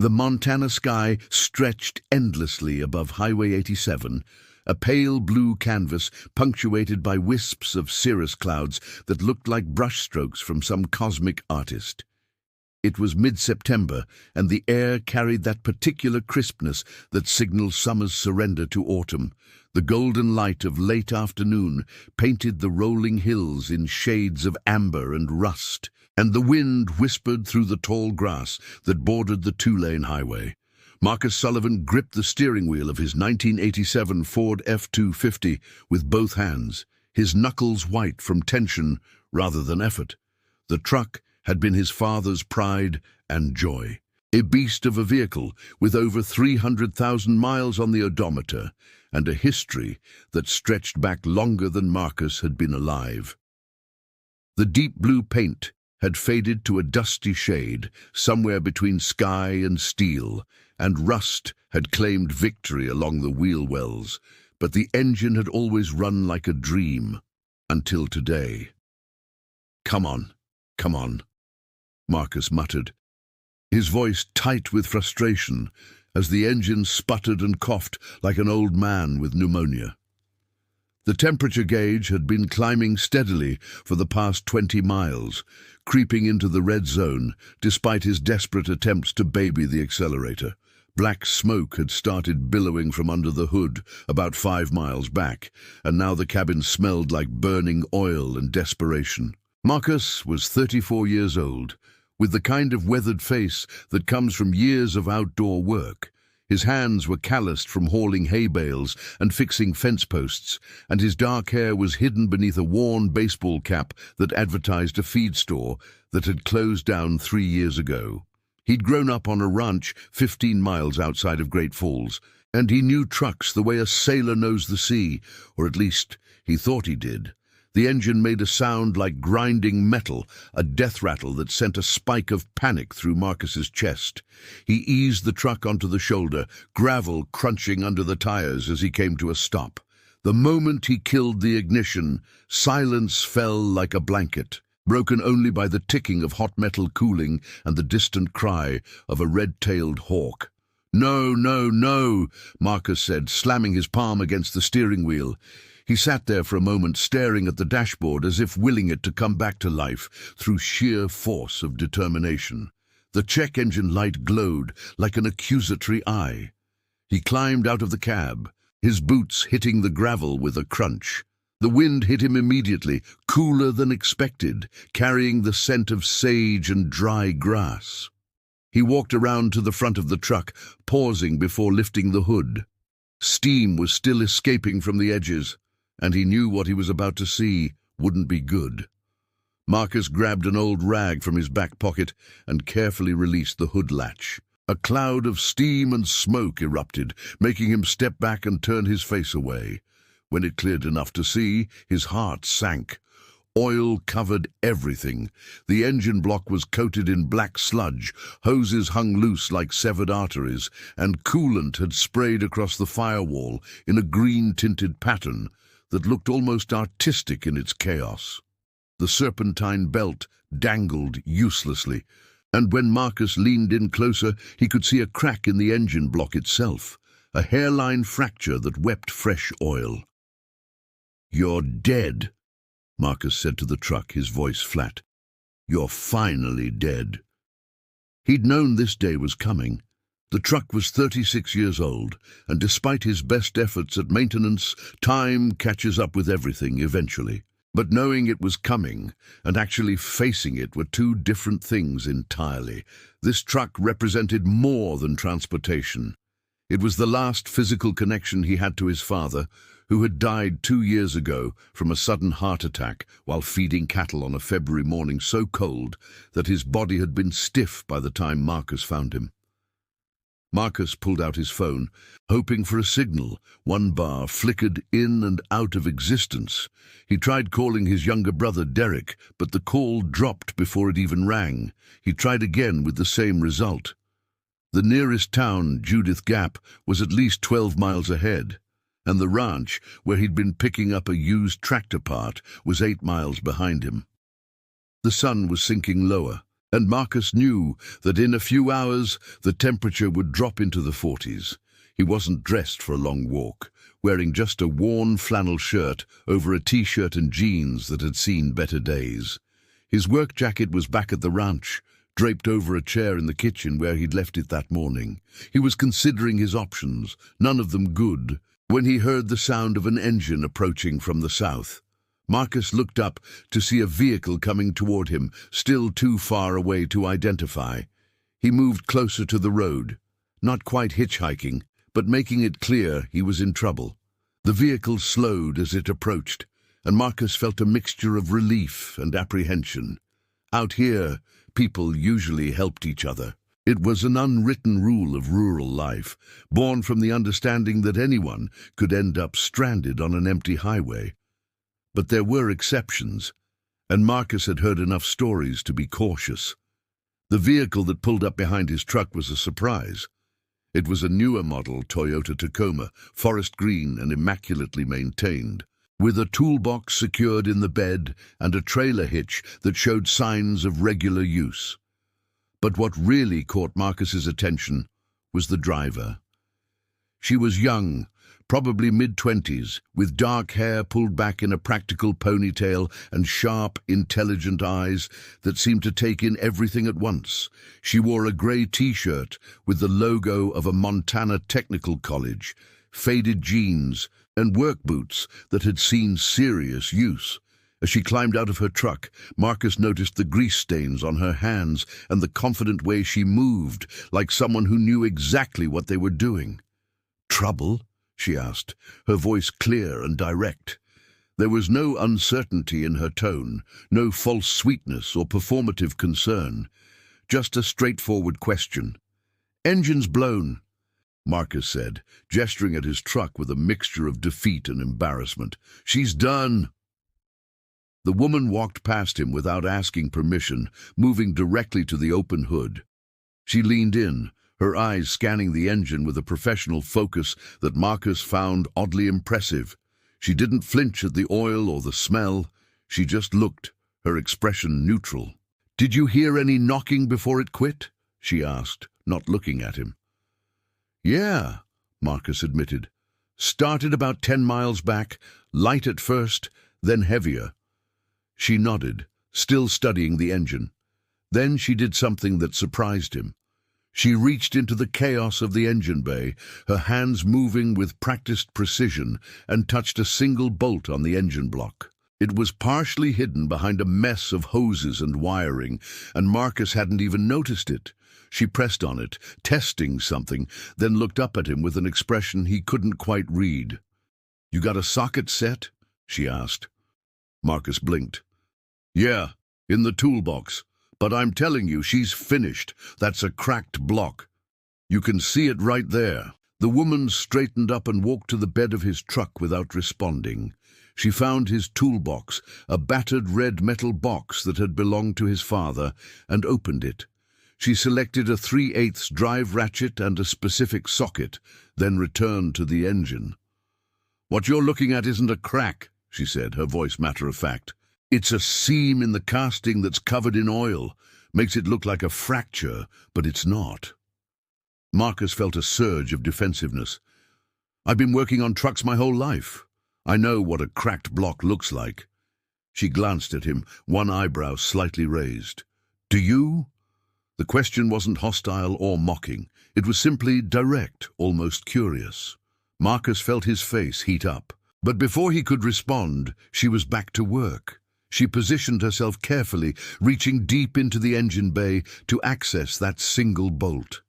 The Montana sky stretched endlessly above Highway 87, a pale blue canvas punctuated by wisps of cirrus clouds that looked like brushstrokes from some cosmic artist. It was mid-September, and the air carried that particular crispness that signals summer's surrender to autumn. The golden light of late afternoon painted the rolling hills in shades of amber and rust, and the wind whispered through the tall grass that bordered the two-lane highway. Marcus Sullivan gripped the steering wheel of his 1987 Ford F-250 with both hands, his knuckles white from tension rather than effort. The truck had been his father's pride and joy, a beast of a vehicle with over 300,000 miles on the odometer and a history that stretched back longer than Marcus had been alive. The deep blue paint had faded to a dusty shade somewhere between sky and steel, and rust had claimed victory along the wheel wells, but the engine had always run like a dream, until today. "Come on, come on," Marcus muttered, his voice tight with frustration as the engine sputtered and coughed like an old man with pneumonia. The temperature gauge had been climbing steadily for the past 20 miles, creeping into the red zone despite his desperate attempts to baby the accelerator. Black smoke had started billowing from under the hood about 5 miles back, and now the cabin smelled like burning oil and desperation. Marcus was 34 years old, with the kind of weathered face that comes from years of outdoor work. His hands were calloused from hauling hay bales and fixing fence posts, and his dark hair was hidden beneath a worn baseball cap that advertised a feed store that had closed down 3 years ago. He'd grown up on a ranch 15 miles outside of Great Falls, and he knew trucks the way a sailor knows the sea, or at least he thought he did. The engine made a sound like grinding metal, a death rattle that sent a spike of panic through Marcus's chest. He eased the truck onto the shoulder, gravel crunching under the tires as he came to a stop. The moment he killed the ignition, silence fell like a blanket, broken only by the ticking of hot metal cooling and the distant cry of a red-tailed hawk. "No, no, no," Marcus said, slamming his palm against the steering wheel. He sat there for a moment, staring at the dashboard as if willing it to come back to life through sheer force of determination. The check engine light glowed like an accusatory eye. He climbed out of the cab, his boots hitting the gravel with a crunch. The wind hit him immediately, cooler than expected, carrying the scent of sage and dry grass. He walked around to the front of the truck, pausing before lifting the hood. Steam was still escaping from the edges, and he knew what he was about to see wouldn't be good. Marcus grabbed an old rag from his back pocket and carefully released the hood latch. A cloud of steam and smoke erupted, making him step back and turn his face away. When it cleared enough to see, his heart sank. Oil covered everything. The engine block was coated in black sludge, hoses hung loose like severed arteries, and coolant had sprayed across the firewall in a green-tinted pattern that looked almost artistic in its chaos. The serpentine belt dangled uselessly, and when Marcus leaned in closer, he could see a crack in the engine block itself, a hairline fracture that wept fresh oil. "You're dead," Marcus said to the truck, his voice flat. "You're finally dead." He'd known this day was coming. The truck was 36 years old, and despite his best efforts at maintenance, time catches up with everything eventually. But knowing it was coming and actually facing it were two different things entirely. This truck represented more than transportation. It was the last physical connection he had to his father, who had died 2 years ago from a sudden heart attack while feeding cattle on a February morning so cold that his body had been stiff by the time Marcus found him. Marcus pulled out his phone, hoping for a signal. One bar flickered in and out of existence. He tried calling his younger brother Derek, but the call dropped before it even rang. He tried again with the same result. The nearest town, Judith Gap, was at least 12 miles ahead, and the ranch, where he'd been picking up a used tractor part, was 8 miles behind him. The sun was sinking lower, And Marcus knew that in a few hours the temperature would drop into the 40s. He wasn't dressed for a long walk, wearing just a worn flannel shirt over a t-shirt and jeans that had seen better days. His work jacket was back at the ranch, draped over a chair in the kitchen where he'd left it that morning. He was considering his options, none of them good, when he heard the sound of an engine approaching from the south. Marcus looked up to see a vehicle coming toward him, still too far away to identify. He moved closer to the road, not quite hitchhiking, but making it clear he was in trouble. The vehicle slowed as it approached, and Marcus felt a mixture of relief and apprehension. Out here, people usually helped each other. It was an unwritten rule of rural life, born from the understanding that anyone could end up stranded on an empty highway. But there were exceptions, and Marcus had heard enough stories to be cautious. The vehicle that pulled up behind his truck was a surprise. It was a newer model Toyota Tacoma, forest green and immaculately maintained, with a toolbox secured in the bed and a trailer hitch that showed signs of regular use. But what really caught Marcus's attention was the driver. She was young, probably mid-20s, with dark hair pulled back in a practical ponytail and sharp, intelligent eyes that seemed to take in everything at once. She wore a grey t-shirt with the logo of a Montana Technical College, faded jeans, and work boots that had seen serious use. As she climbed out of her truck, Marcus noticed the grease stains on her hands and the confident way she moved, like someone who knew exactly what they were doing. "Trouble?" she asked, her voice clear and direct. There was no uncertainty in her tone, no false sweetness or performative concern, just a straightforward question. "Engine's blown," Marcus said, gesturing at his truck with a mixture of defeat and embarrassment. "She's done." The woman walked past him without asking permission, moving directly to the open hood. She leaned in, her eyes scanning the engine with a professional focus that Marcus found oddly impressive. She didn't flinch at the oil or the smell. She just looked, her expression neutral. "Did you hear any knocking before it quit?" she asked, not looking at him. "Yeah," Marcus admitted. "Started about 10 miles back, light at first, then heavier." She nodded, still studying the engine. Then she did something that surprised him. She reached into the chaos of the engine bay, her hands moving with practiced precision, and touched a single bolt on the engine block. It was partially hidden behind a mess of hoses and wiring, and Marcus hadn't even noticed it. She pressed on it, testing something, then looked up at him with an expression he couldn't quite read. "You got a socket set?" she asked. Marcus blinked. "Yeah, in the toolbox. But I'm telling you, she's finished. That's a cracked block. You can see it right there." The woman straightened up and walked to the bed of his truck without responding. She found his toolbox, a battered red metal box that had belonged to his father, and opened it. She selected a 3/8 drive ratchet and a specific socket, then returned to the engine. "What you're looking at isn't a crack," she said, her voice matter-of-fact. "It's a seam in the casting that's covered in oil. Makes it look like a fracture, but it's not." Marcus felt a surge of defensiveness. "I've been working on trucks my whole life. I know what a cracked block looks like." She glanced at him, one eyebrow slightly raised. "Do you?" The question wasn't hostile or mocking. It was simply direct, almost curious. Marcus felt his face heat up. But before he could respond, she was back to work. She positioned herself carefully, reaching deep into the engine bay to access that single bolt.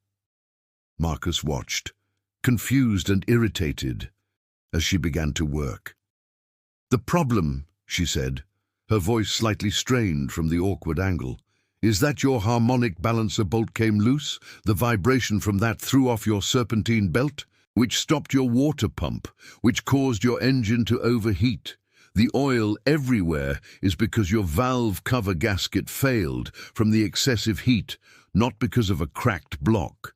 Marcus watched, confused and irritated, as she began to work. "The problem," she said, her voice slightly strained from the awkward angle, "is that your harmonic balancer bolt came loose. The vibration from that threw off your serpentine belt, which stopped your water pump, which caused your engine to overheat. The oil everywhere is because your valve cover gasket failed from the excessive heat, not because of a cracked block."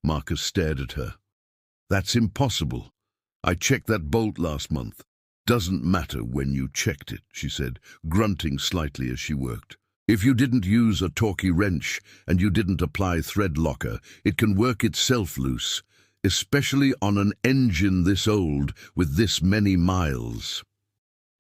Marcus stared at her. "That's impossible. I checked that bolt last month." "Doesn't matter when you checked it," she said, grunting slightly as she worked. If you didn't use a Torquey wrench and you didn't apply thread locker, it can work itself loose, especially on an engine this old with this many miles.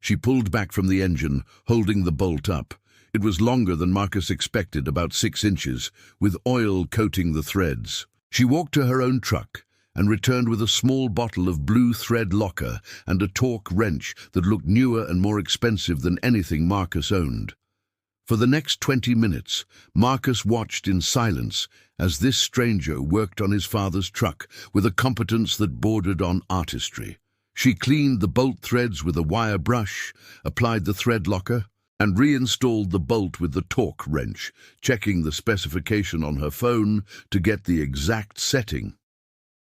She pulled back from the engine, holding the bolt up. It was longer than Marcus expected, about 6 inches, with oil coating the threads. She walked to her own truck and returned with a small bottle of blue thread locker and a Torque wrench that looked newer and more expensive than anything Marcus owned. For the next 20 minutes, Marcus watched in silence as this stranger worked on his father's truck with a competence that bordered on artistry. She cleaned the bolt threads with a wire brush, applied the thread locker, and reinstalled the bolt with the Torque wrench, checking the specification on her phone to get the exact setting.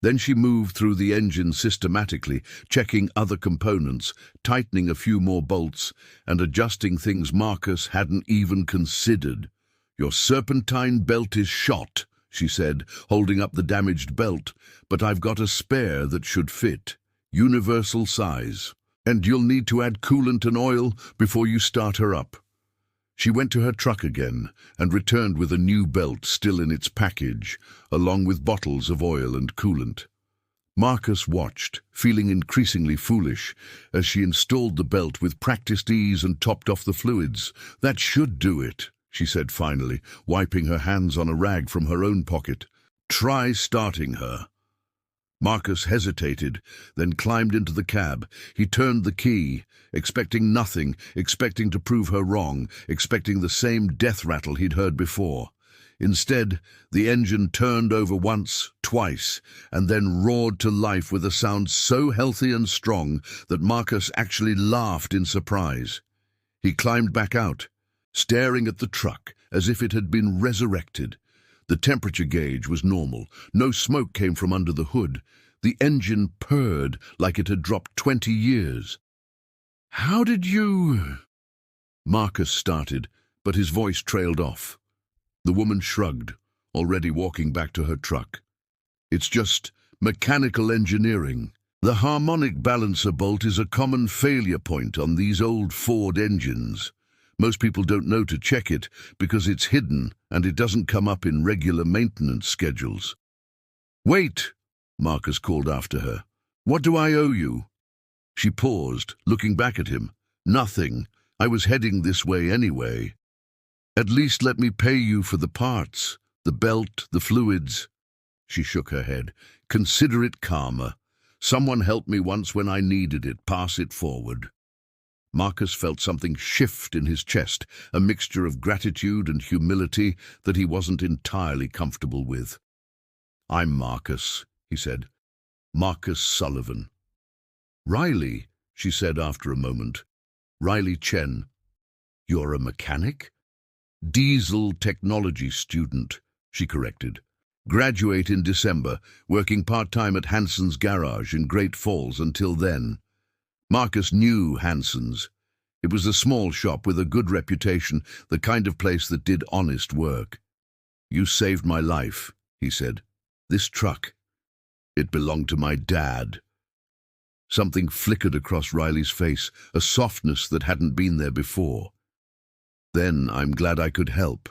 Then she moved through the engine systematically, checking other components, tightening a few more bolts, and adjusting things Marcus hadn't even considered. "Your serpentine belt is shot," she said, holding up the damaged belt, "but I've got a spare that should fit. Universal size. And you'll need to add coolant and oil before you start her up." She went to her truck again and returned with a new belt still in its package, along with bottles of oil and coolant. Marcus watched, feeling increasingly foolish, as she installed the belt with practiced ease and topped off the fluids. "That should do it," she said finally, wiping her hands on a rag from her own pocket. "Try starting her." Marcus hesitated, then climbed into the cab. He turned the key, expecting nothing, expecting to prove her wrong, expecting the same death rattle he'd heard before. Instead, the engine turned over once, twice, and then roared to life with a sound so healthy and strong that Marcus actually laughed in surprise. He climbed back out, staring at the truck as if it had been resurrected. The temperature gauge was normal. No smoke came from under the hood. The engine purred like it had dropped 20 years. "How did you—" Marcus started, but his voice trailed off. The woman shrugged, already walking back to her truck. "It's just mechanical engineering. The harmonic balancer bolt is a common failure point on these old Ford engines. Most people don't know to check it because it's hidden and it doesn't come up in regular maintenance schedules." "Wait!" Marcus called after her. "What do I owe you?" She paused, looking back at him. "Nothing. I was heading this way anyway." "At least let me pay you for the parts, the belt, the fluids." She shook her head. "Consider it karma. Someone helped me once when I needed it. Pass it forward." Marcus felt something shift in his chest, a mixture of gratitude and humility that he wasn't entirely comfortable with. "I'm Marcus," he said. "Marcus Sullivan." "Riley," she said after a moment. "Riley Chen." "You're a mechanic?" "Diesel technology student," she corrected. "Graduate in December, working part-time at Hanson's garage in Great Falls until then." Marcus knew Hanson's. It was a small shop with a good reputation, the kind of place that did honest work. "You saved my life," he said. "This truck, it belonged to my dad." Something flickered across Riley's face, a softness that hadn't been there before. "Then I'm glad I could help."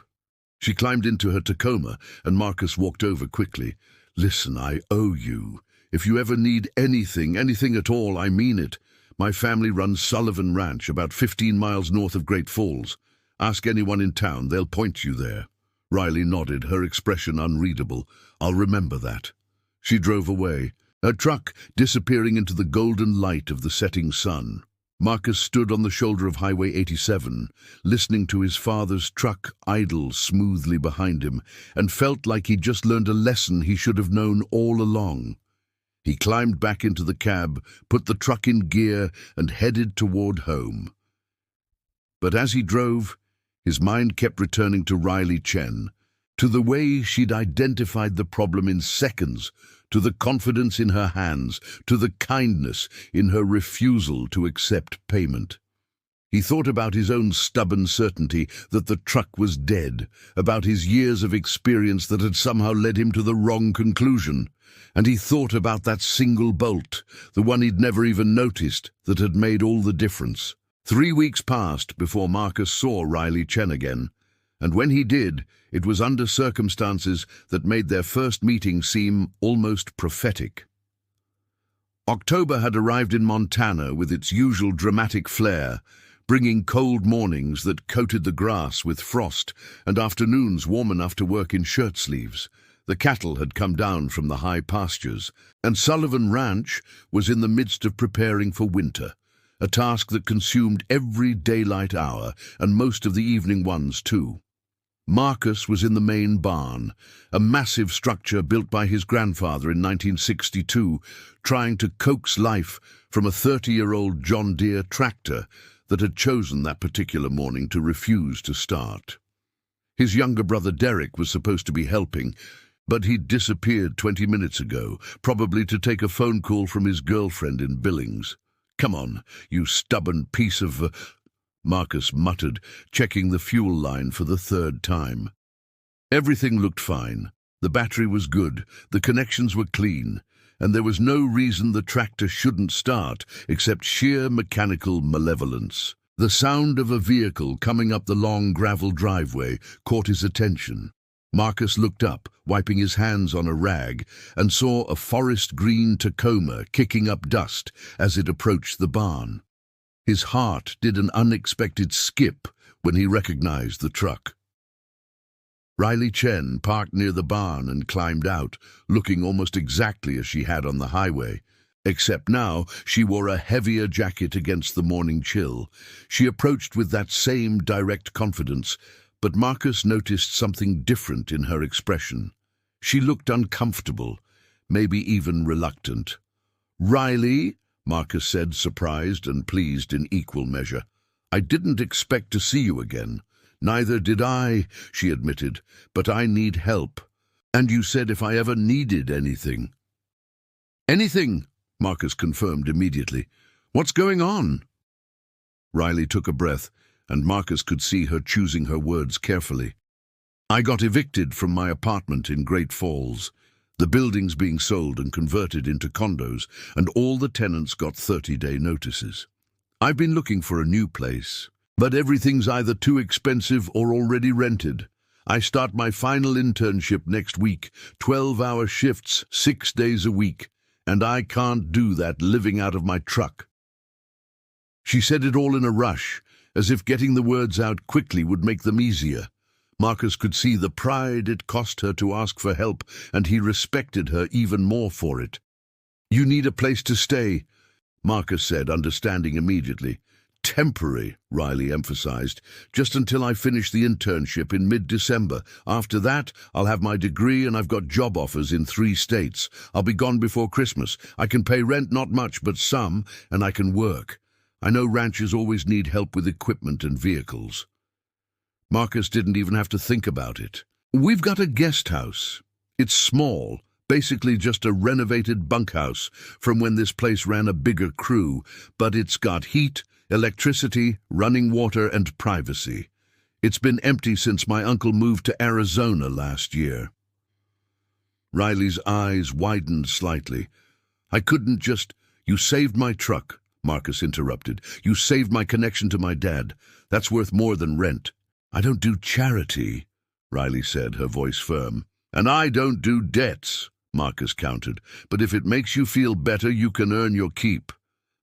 She climbed into her Tacoma, and Marcus walked over quickly. "Listen, I owe you. If you ever need anything at all, I mean it. My family runs Sullivan Ranch, about 15 miles north of Great Falls. Ask anyone in town, they'll point you there." Riley nodded, her expression unreadable. "I'll remember that." She drove away, her truck disappearing into the golden light of the setting sun. Marcus stood on the shoulder of Highway 87, listening to his father's truck idle smoothly behind him, and felt like he'd just learned a lesson he should have known all along. He climbed back into the cab, put the truck in gear, and headed toward home. But as he drove, his mind kept returning to Riley Chen, to the way she'd identified the problem in seconds, to the confidence in her hands, to the kindness in her refusal to accept payment. He thought about his own stubborn certainty that the truck was dead, about his years of experience that had somehow led him to the wrong conclusion. And he thought about that single bolt, the one he'd never even noticed, that had made all the difference. 3 weeks passed before Marcus saw Riley Chen again. And when he did, it was under circumstances that made their first meeting seem almost prophetic. October had arrived in Montana with its usual dramatic flair, bringing cold mornings that coated the grass with frost and afternoons warm enough to work in shirt sleeves. The cattle had come down from the high pastures, and Sullivan Ranch was in the midst of preparing for winter, a task that consumed every daylight hour and most of the evening ones too. Marcus was in the main barn, a massive structure built by his grandfather in 1962, trying to coax life from a 30-year-old John Deere tractor that had chosen that particular morning to refuse to start. His younger brother Derek was supposed to be helping, but he'd disappeared 20 minutes ago, probably to take a phone call from his girlfriend in Billings. "Come on, you stubborn piece of..." Marcus muttered, checking the fuel line for the third time. Everything looked fine. The battery was good, the connections were clean, and there was no reason the tractor shouldn't start except sheer mechanical malevolence. The sound of a vehicle coming up the long gravel driveway caught his attention. Marcus looked up, wiping his hands on a rag, and saw a forest-green Tacoma kicking up dust as it approached the barn. His heart did an unexpected skip when he recognized the truck. Riley Chen parked near the barn and climbed out, looking almost exactly as she had on the highway, except now she wore a heavier jacket against the morning chill. She approached with that same direct confidence, but Marcus noticed something different in her expression. She looked uncomfortable, maybe even reluctant. "Riley," Marcus said, surprised and pleased in equal measure. "I didn't expect to see you again." "Neither did I," she admitted, "but I need help. And you said if I ever needed anything." "Anything," Marcus confirmed immediately. "What's going on?" Riley took a breath, and Marcus could see her choosing her words carefully. "I got evicted from my apartment in Great Falls. The building's being sold and converted into condos, and all the tenants got 30-day notices. I've been looking for a new place, but everything's either too expensive or already rented. I start my final internship next week, 12-hour shifts, 6 days a week, and I can't do that living out of my truck." She said it all in a rush, as if getting the words out quickly would make them easier. Marcus could see the pride it cost her to ask for help, and he respected her even more for it. "You need a place to stay," Marcus said, understanding immediately. "Temporary," Riley emphasized, "just until I finish the internship in mid-December. After that, I'll have my degree and I've got job offers in 3 states. I'll be gone before Christmas. I can pay rent, not much, but some, and I can work. I know ranchers always need help with equipment and vehicles." Marcus didn't even have to think about it. "We've got a guest house. It's small, basically just a renovated bunkhouse from when this place ran a bigger crew, but it's got heat, electricity, running water, and privacy. It's been empty since my uncle moved to Arizona last year." Riley's eyes widened slightly. "I couldn't just..." "You saved my truck," Marcus interrupted. "You saved my connection to my dad. That's worth more than rent." "I don't do charity," Riley said, her voice firm. "And I don't do debts," Marcus countered. "But if it makes you feel better, you can earn your keep.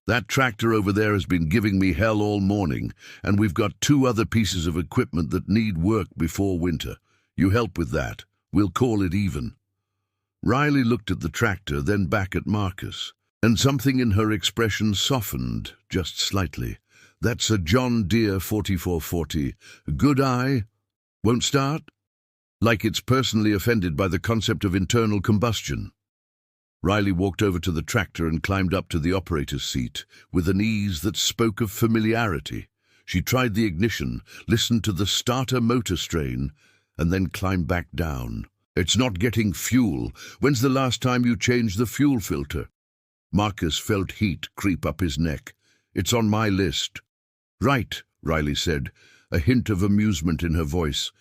That tractor over there has been giving me hell all morning, and we've got 2 other pieces of equipment that need work before winter. You help with that. We'll call it even." Riley looked at the tractor, then back at Marcus, and something in her expression softened just slightly. "That's a John Deere 4440. Good eye? Won't start?" Like it's personally offended by the concept of internal combustion. Riley walked over to the tractor and climbed up to the operator's seat with an ease that spoke of familiarity. She tried the ignition, listened to the starter motor strain, and then climbed back down. "It's not getting fuel. When's the last time you changed the fuel filter?" Marcus felt heat creep up his neck. "It's on my list." "Right," Riley said, a hint of amusement in her voice.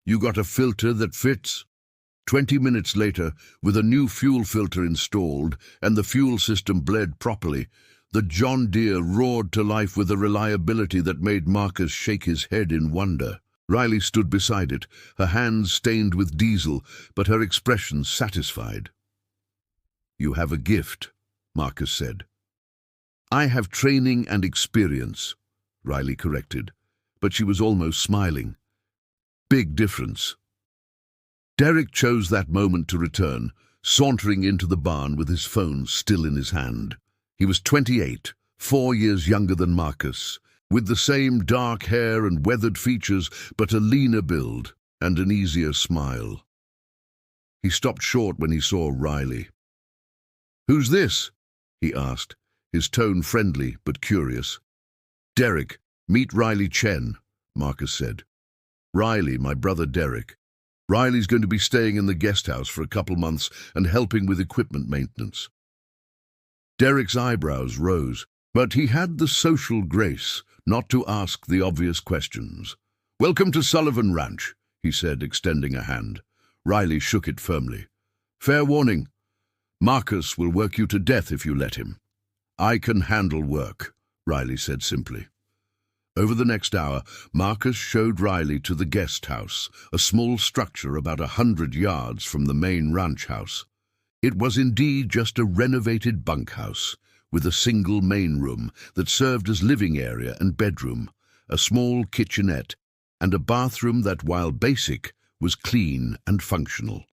"You got a filter that fits?" 20 minutes later, with a new fuel filter installed and the fuel system bled properly, the John Deere roared to life with a reliability that made Marcus shake his head in wonder. Riley stood beside it, her hands stained with diesel, but her expression satisfied. "You have a gift," Marcus said. "I have training and experience," Riley corrected, but she was almost smiling. "Big difference." Derek chose that moment to return, sauntering into the barn with his phone still in his hand. He was 28, 4 years younger than Marcus, with the same dark hair and weathered features, but a leaner build and an easier smile. He stopped short when he saw Riley. "Who's this?" he asked, his tone friendly but curious. "Derek, meet Riley Chen," Marcus said. "Riley, my brother Derek. Riley's going to be staying in the guest house for a couple months and helping with equipment maintenance." Derek's eyebrows rose, but he had the social grace not to ask the obvious questions. "Welcome to Sullivan Ranch," he said, extending a hand. Riley shook it firmly. "Fair warning. Marcus will work you to death if you let him." "I can handle work," Riley said simply. Over the next hour, Marcus showed Riley to the guest house, a small structure about 100 yards from the main ranch house. It was indeed just a renovated bunkhouse, with a single main room that served as living area and bedroom, a small kitchenette, and a bathroom that, while basic, was clean and functional.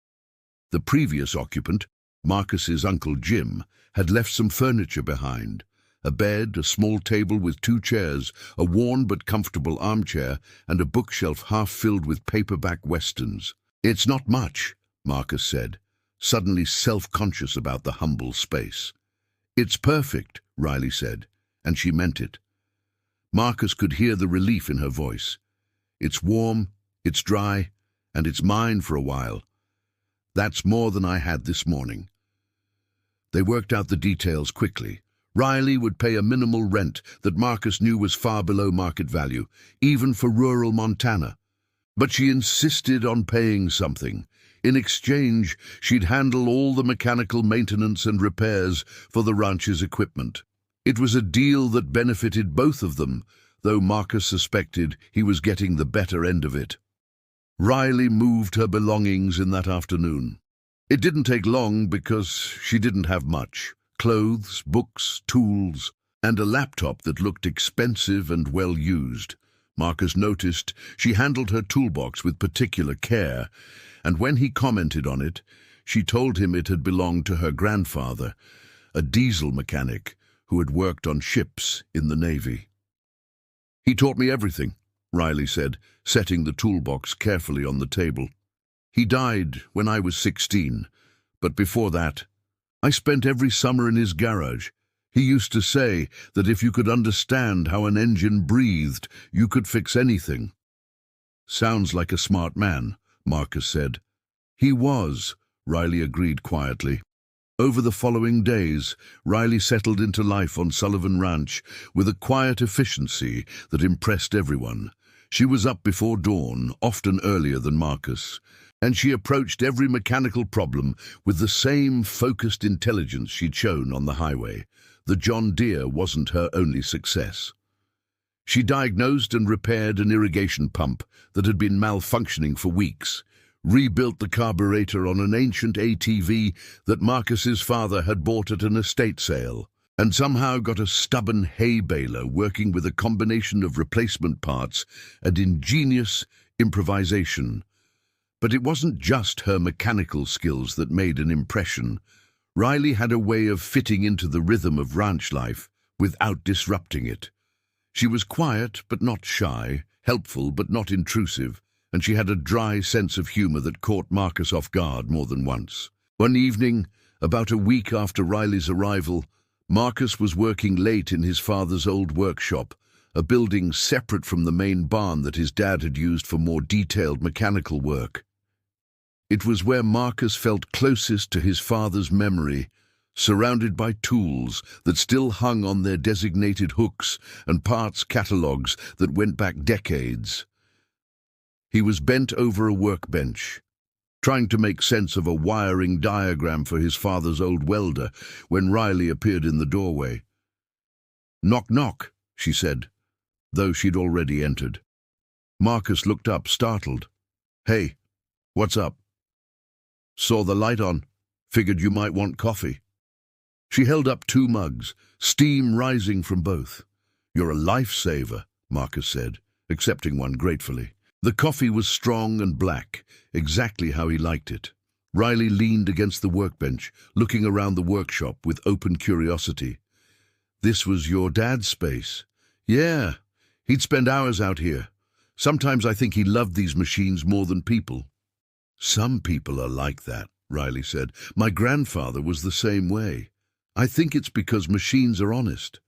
The previous occupant, Marcus's Uncle Jim, had left some furniture behind: a bed, a small table with 2 chairs, a worn but comfortable armchair, and a bookshelf half filled with paperback westerns. "It's not much," Marcus said, suddenly self-conscious about the humble space. "It's perfect," Riley said, and she meant it. Marcus could hear the relief in her voice. "It's warm, it's dry, and it's mine for a while. That's more than I had this morning." They worked out the details quickly. Riley would pay a minimal rent that Marcus knew was far below market value, even for rural Montana. But she insisted on paying something. In exchange, she'd handle all the mechanical maintenance and repairs for the ranch's equipment. It was a deal that benefited both of them, though Marcus suspected he was getting the better end of it. Riley moved her belongings in that afternoon. It didn't take long because she didn't have much: clothes, books, tools, and a laptop that looked expensive and well used. Marcus noticed she handled her toolbox with particular care, and when he commented on it, she told him it had belonged to her grandfather, a diesel mechanic who had worked on ships in the Navy. "He taught me everything," Riley said, setting the toolbox carefully on the table. "He died when I was 16, but before that, I spent every summer in his garage. He used to say that if you could understand how an engine breathed, you could fix anything." "Sounds like a smart man," Marcus said. "He was," Riley agreed quietly. Over the following days, Riley settled into life on Sullivan Ranch with a quiet efficiency that impressed everyone. She was up before dawn, often earlier than Marcus, and she approached every mechanical problem with the same focused intelligence she'd shown on the highway. The John Deere wasn't her only success. She diagnosed and repaired an irrigation pump that had been malfunctioning for weeks, rebuilt the carburetor on an ancient ATV that Marcus's father had bought at an estate sale, and somehow got a stubborn hay baler working with a combination of replacement parts and ingenious improvisation. But it wasn't just her mechanical skills that made an impression. Riley had a way of fitting into the rhythm of ranch life without disrupting it. She was quiet but not shy, helpful but not intrusive, and she had a dry sense of humor that caught Marcus off guard more than once. One evening, about a week after Riley's arrival, Marcus was working late in his father's old workshop, a building separate from the main barn that his dad had used for more detailed mechanical work. It was where Marcus felt closest to his father's memory, surrounded by tools that still hung on their designated hooks and parts catalogues that went back decades. He was bent over a workbench, trying to make sense of a wiring diagram for his father's old welder, when Riley appeared in the doorway. "Knock, knock," she said, though she'd already entered. Marcus looked up, startled. "Hey, what's up?" "Saw the light on. Figured you might want coffee." She held up 2 mugs, steam rising from both. "You're a lifesaver," Marcus said, accepting one gratefully. The coffee was strong and black, exactly how he liked it. Riley leaned against the workbench, looking around the workshop with open curiosity. "This was your dad's space?" "Yeah, he'd spend hours out here. Sometimes I think he loved these machines more than people." "Some people are like that," Riley said. "My grandfather was the same way. I think it's because machines are honest.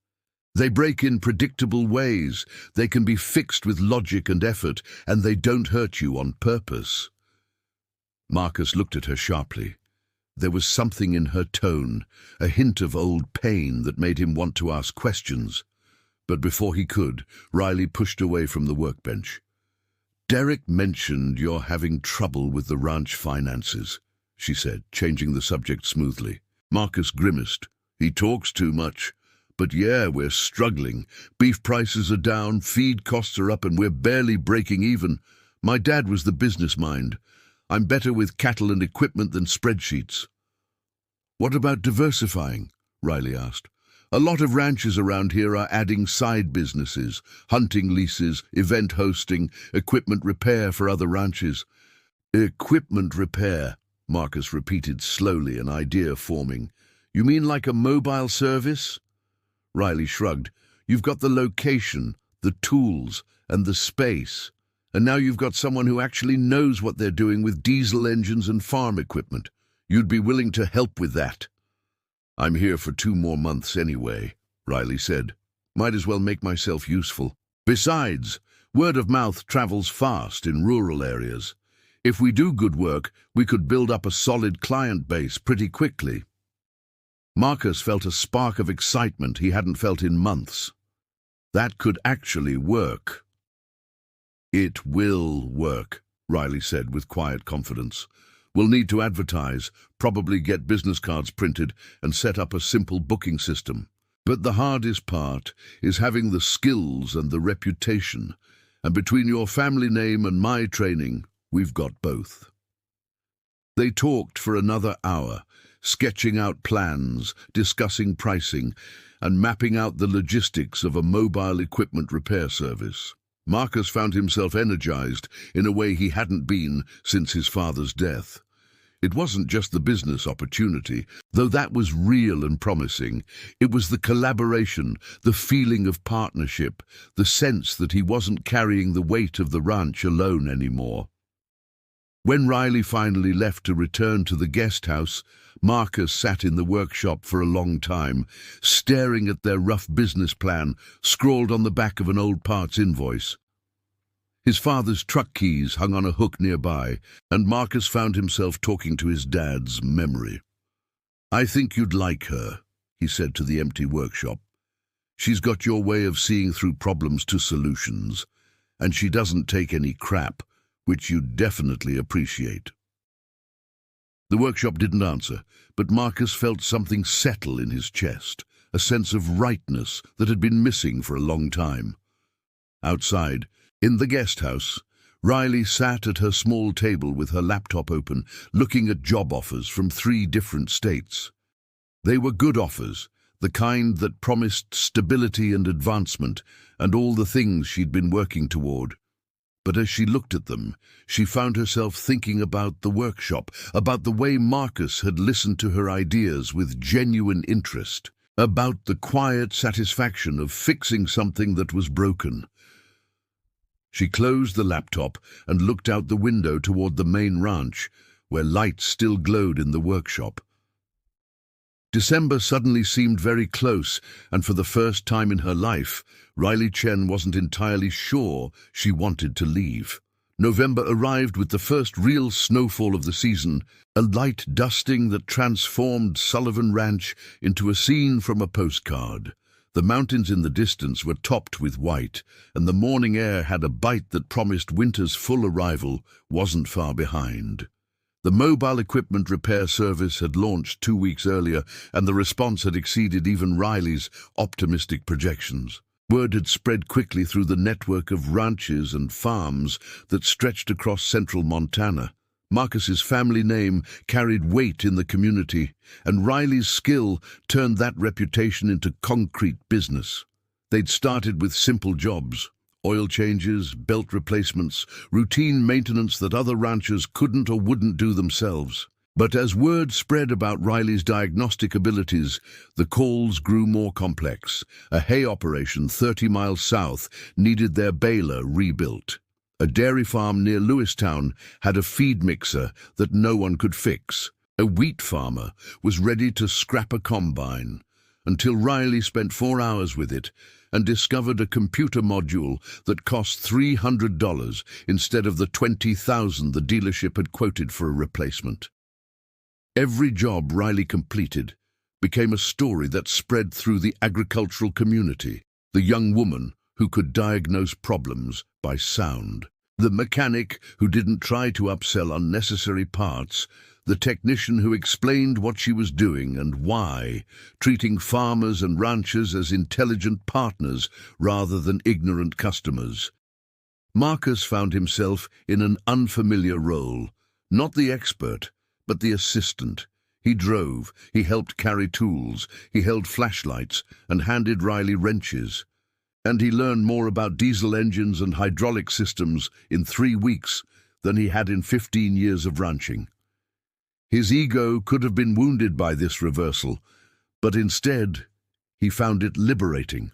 They break in predictable ways, they can be fixed with logic and effort, and they don't hurt you on purpose." Marcus looked at her sharply. There was something in her tone, a hint of old pain that made him want to ask questions. But before he could, Riley pushed away from the workbench. "Derek mentioned you're having trouble with the ranch finances," she said, changing the subject smoothly. Marcus grimaced. "He talks too much. But yeah, we're struggling. Beef prices are down, feed costs are up, and we're barely breaking even. My dad was the business mind. I'm better with cattle and equipment than spreadsheets." "What about diversifying?" Riley asked. "A lot of ranches around here are adding side businesses, hunting leases, event hosting, equipment repair for other ranches." "Equipment repair," Marcus repeated slowly, an idea forming. "You mean like a mobile service?" Riley shrugged. "You've got the location, the tools, and the space. And now you've got someone who actually knows what they're doing with diesel engines and farm equipment. You'd be willing to help with that." "I'm here for 2 more months anyway," Riley said. "Might as well make myself useful. Besides, word of mouth travels fast in rural areas. If we do good work, we could build up a solid client base pretty quickly." Marcus felt a spark of excitement he hadn't felt in months. That could actually work. "It will work," Riley said with quiet confidence. "We'll need to advertise, probably get business cards printed, and set up a simple booking system. But the hardest part is having the skills and the reputation. And between your family name and my training, we've got both." They talked for another hour, sketching out plans, discussing pricing, and mapping out the logistics of a mobile equipment repair service. Marcus found himself energized in a way he hadn't been since his father's death. It wasn't just the business opportunity, though that was real and promising. It was the collaboration, the feeling of partnership, the sense that he wasn't carrying the weight of the ranch alone anymore. When Riley finally left to return to the guest house, Marcus sat in the workshop for a long time, staring at their rough business plan scrawled on the back of an old parts invoice. His father's truck keys hung on a hook nearby, and Marcus found himself talking to his dad's memory. "I think you'd like her," he said to the empty workshop. "She's got your way of seeing through problems to solutions, and she doesn't take any crap, which you'd definitely appreciate." The workshop didn't answer, but Marcus felt something settle in his chest, a sense of rightness that had been missing for a long time. Outside, in the guest house, Riley sat at her small table with her laptop open, looking at job offers from 3 different states. They were good offers, the kind that promised stability and advancement, and all the things she'd been working toward. But as she looked at them, she found herself thinking about the workshop, about the way Marcus had listened to her ideas with genuine interest, about the quiet satisfaction of fixing something that was broken. She closed the laptop and looked out the window toward the main ranch, where lights still glowed in the workshop. December suddenly seemed very close, and for the first time in her life, Riley Chen wasn't entirely sure she wanted to leave. November arrived with the first real snowfall of the season, a light dusting that transformed Sullivan Ranch into a scene from a postcard. The mountains in the distance were topped with white, and the morning air had a bite that promised winter's full arrival wasn't far behind. The mobile equipment repair service had launched 2 weeks earlier, and the response had exceeded even Riley's optimistic projections. Word had spread quickly through the network of ranches and farms that stretched across central Montana. Marcus's family name carried weight in the community, and Riley's skill turned that reputation into concrete business. They'd started with simple jobs, oil changes, belt replacements, routine maintenance that other ranchers couldn't or wouldn't do themselves. But as word spread about Riley's diagnostic abilities, the calls grew more complex. A hay operation 30 miles south needed their baler rebuilt. A dairy farm near Lewistown had a feed mixer that no one could fix. A wheat farmer was ready to scrap a combine, until Riley spent 4 hours with it and discovered a computer module that cost $300 instead of the $20,000 the dealership had quoted for a replacement. Every job Riley completed became a story that spread through the agricultural community. The young woman who could diagnose problems by sound, the mechanic who didn't try to upsell unnecessary parts, the technician who explained what she was doing and why, treating farmers and ranchers as intelligent partners rather than ignorant customers. Marcus found himself in an unfamiliar role, not the expert, but the assistant. He drove, he helped carry tools, he held flashlights and handed Riley wrenches. And he learned more about diesel engines and hydraulic systems in 3 weeks than he had in 15 years of ranching. His ego could have been wounded by this reversal, but instead he found it liberating.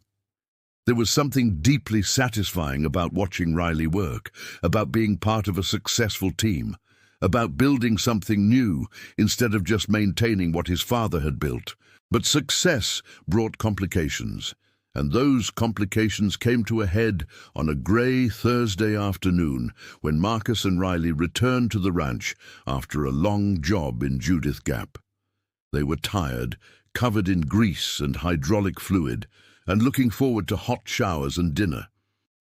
There was something deeply satisfying about watching Riley work, about being part of a successful team, about building something new instead of just maintaining what his father had built. But success brought complications, and those complications came to a head on a grey Thursday afternoon when Marcus and Riley returned to the ranch after a long job in Judith Gap. They were tired, covered in grease and hydraulic fluid, and looking forward to hot showers and dinner.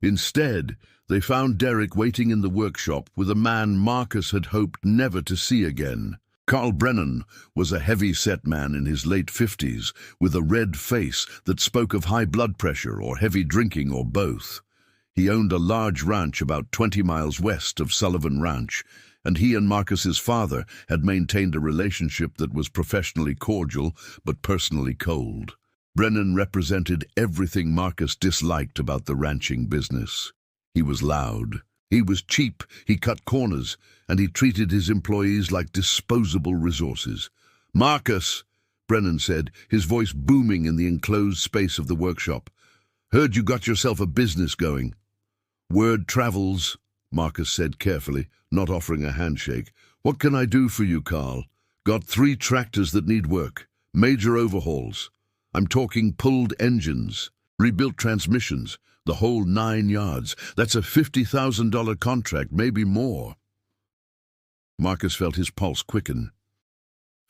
Instead, they found Derek waiting in the workshop with a man Marcus had hoped never to see again. Carl Brennan was a heavy-set man in his late 50s, with a red face that spoke of high blood pressure or heavy drinking or both. He owned a large ranch about 20 miles west of Sullivan Ranch, and he and Marcus's father had maintained a relationship that was professionally cordial but personally cold. Brennan represented everything Marcus disliked about the ranching business. He was loud, he was cheap, he cut corners, and he treated his employees like disposable resources. "Marcus," Brennan said, his voice booming in the enclosed space of the workshop, "heard you got yourself a business going." "Word travels," Marcus said carefully, not offering a handshake. "What can I do for you, Carl?" "Got 3 tractors that need work, major overhauls. I'm talking pulled engines, rebuilt transmissions, the whole 9 yards. That's a $50,000 contract, maybe more." Marcus felt his pulse quicken.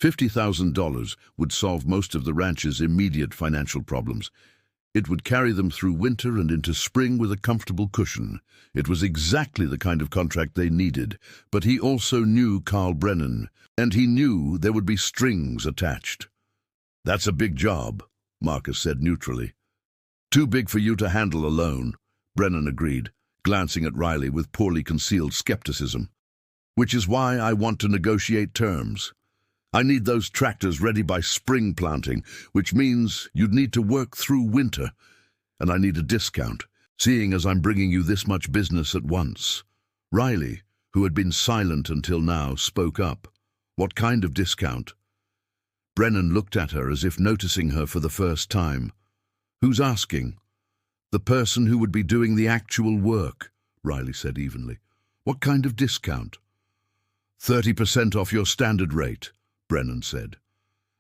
$50,000 would solve most of the ranch's immediate financial problems. It would carry them through winter and into spring with a comfortable cushion. It was exactly the kind of contract they needed, but he also knew Carl Brennan, and he knew there would be strings attached. "That's a big job," Marcus said neutrally. "Too big for you to handle alone," Brennan agreed, glancing at Riley with poorly concealed skepticism. "Which is why I want to negotiate terms. I need those tractors ready by spring planting, which means you'd need to work through winter, and I need a discount, seeing as I'm bringing you this much business at once." Riley, who had been silent until now, spoke up. "What kind of discount?" Brennan looked at her as if noticing her for the first time. "Who's asking?" "The person who would be doing the actual work," Riley said evenly. "What kind of discount?" 30% off your standard rate," Brennan said.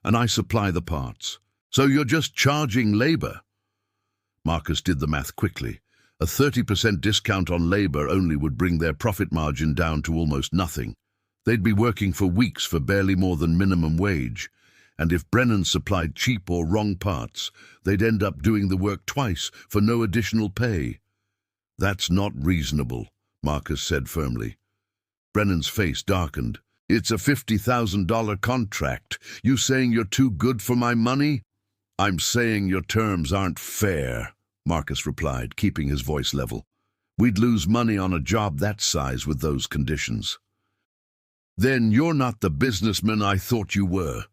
"And I supply the parts. So you're just charging labor?" Marcus did the math quickly. A 30% discount on labor only would bring their profit margin down to almost nothing. They'd be working for weeks for barely more than minimum wage. And if Brennan supplied cheap or wrong parts, they'd end up doing the work twice for no additional pay. "That's not reasonable," Marcus said firmly. Brennan's face darkened. "It's a $50,000 contract. You saying you're too good for my money?" "I'm saying your terms aren't fair," Marcus replied, keeping his voice level. "We'd lose money on a job that size with those conditions." "Then you're not the businessman I thought you were,"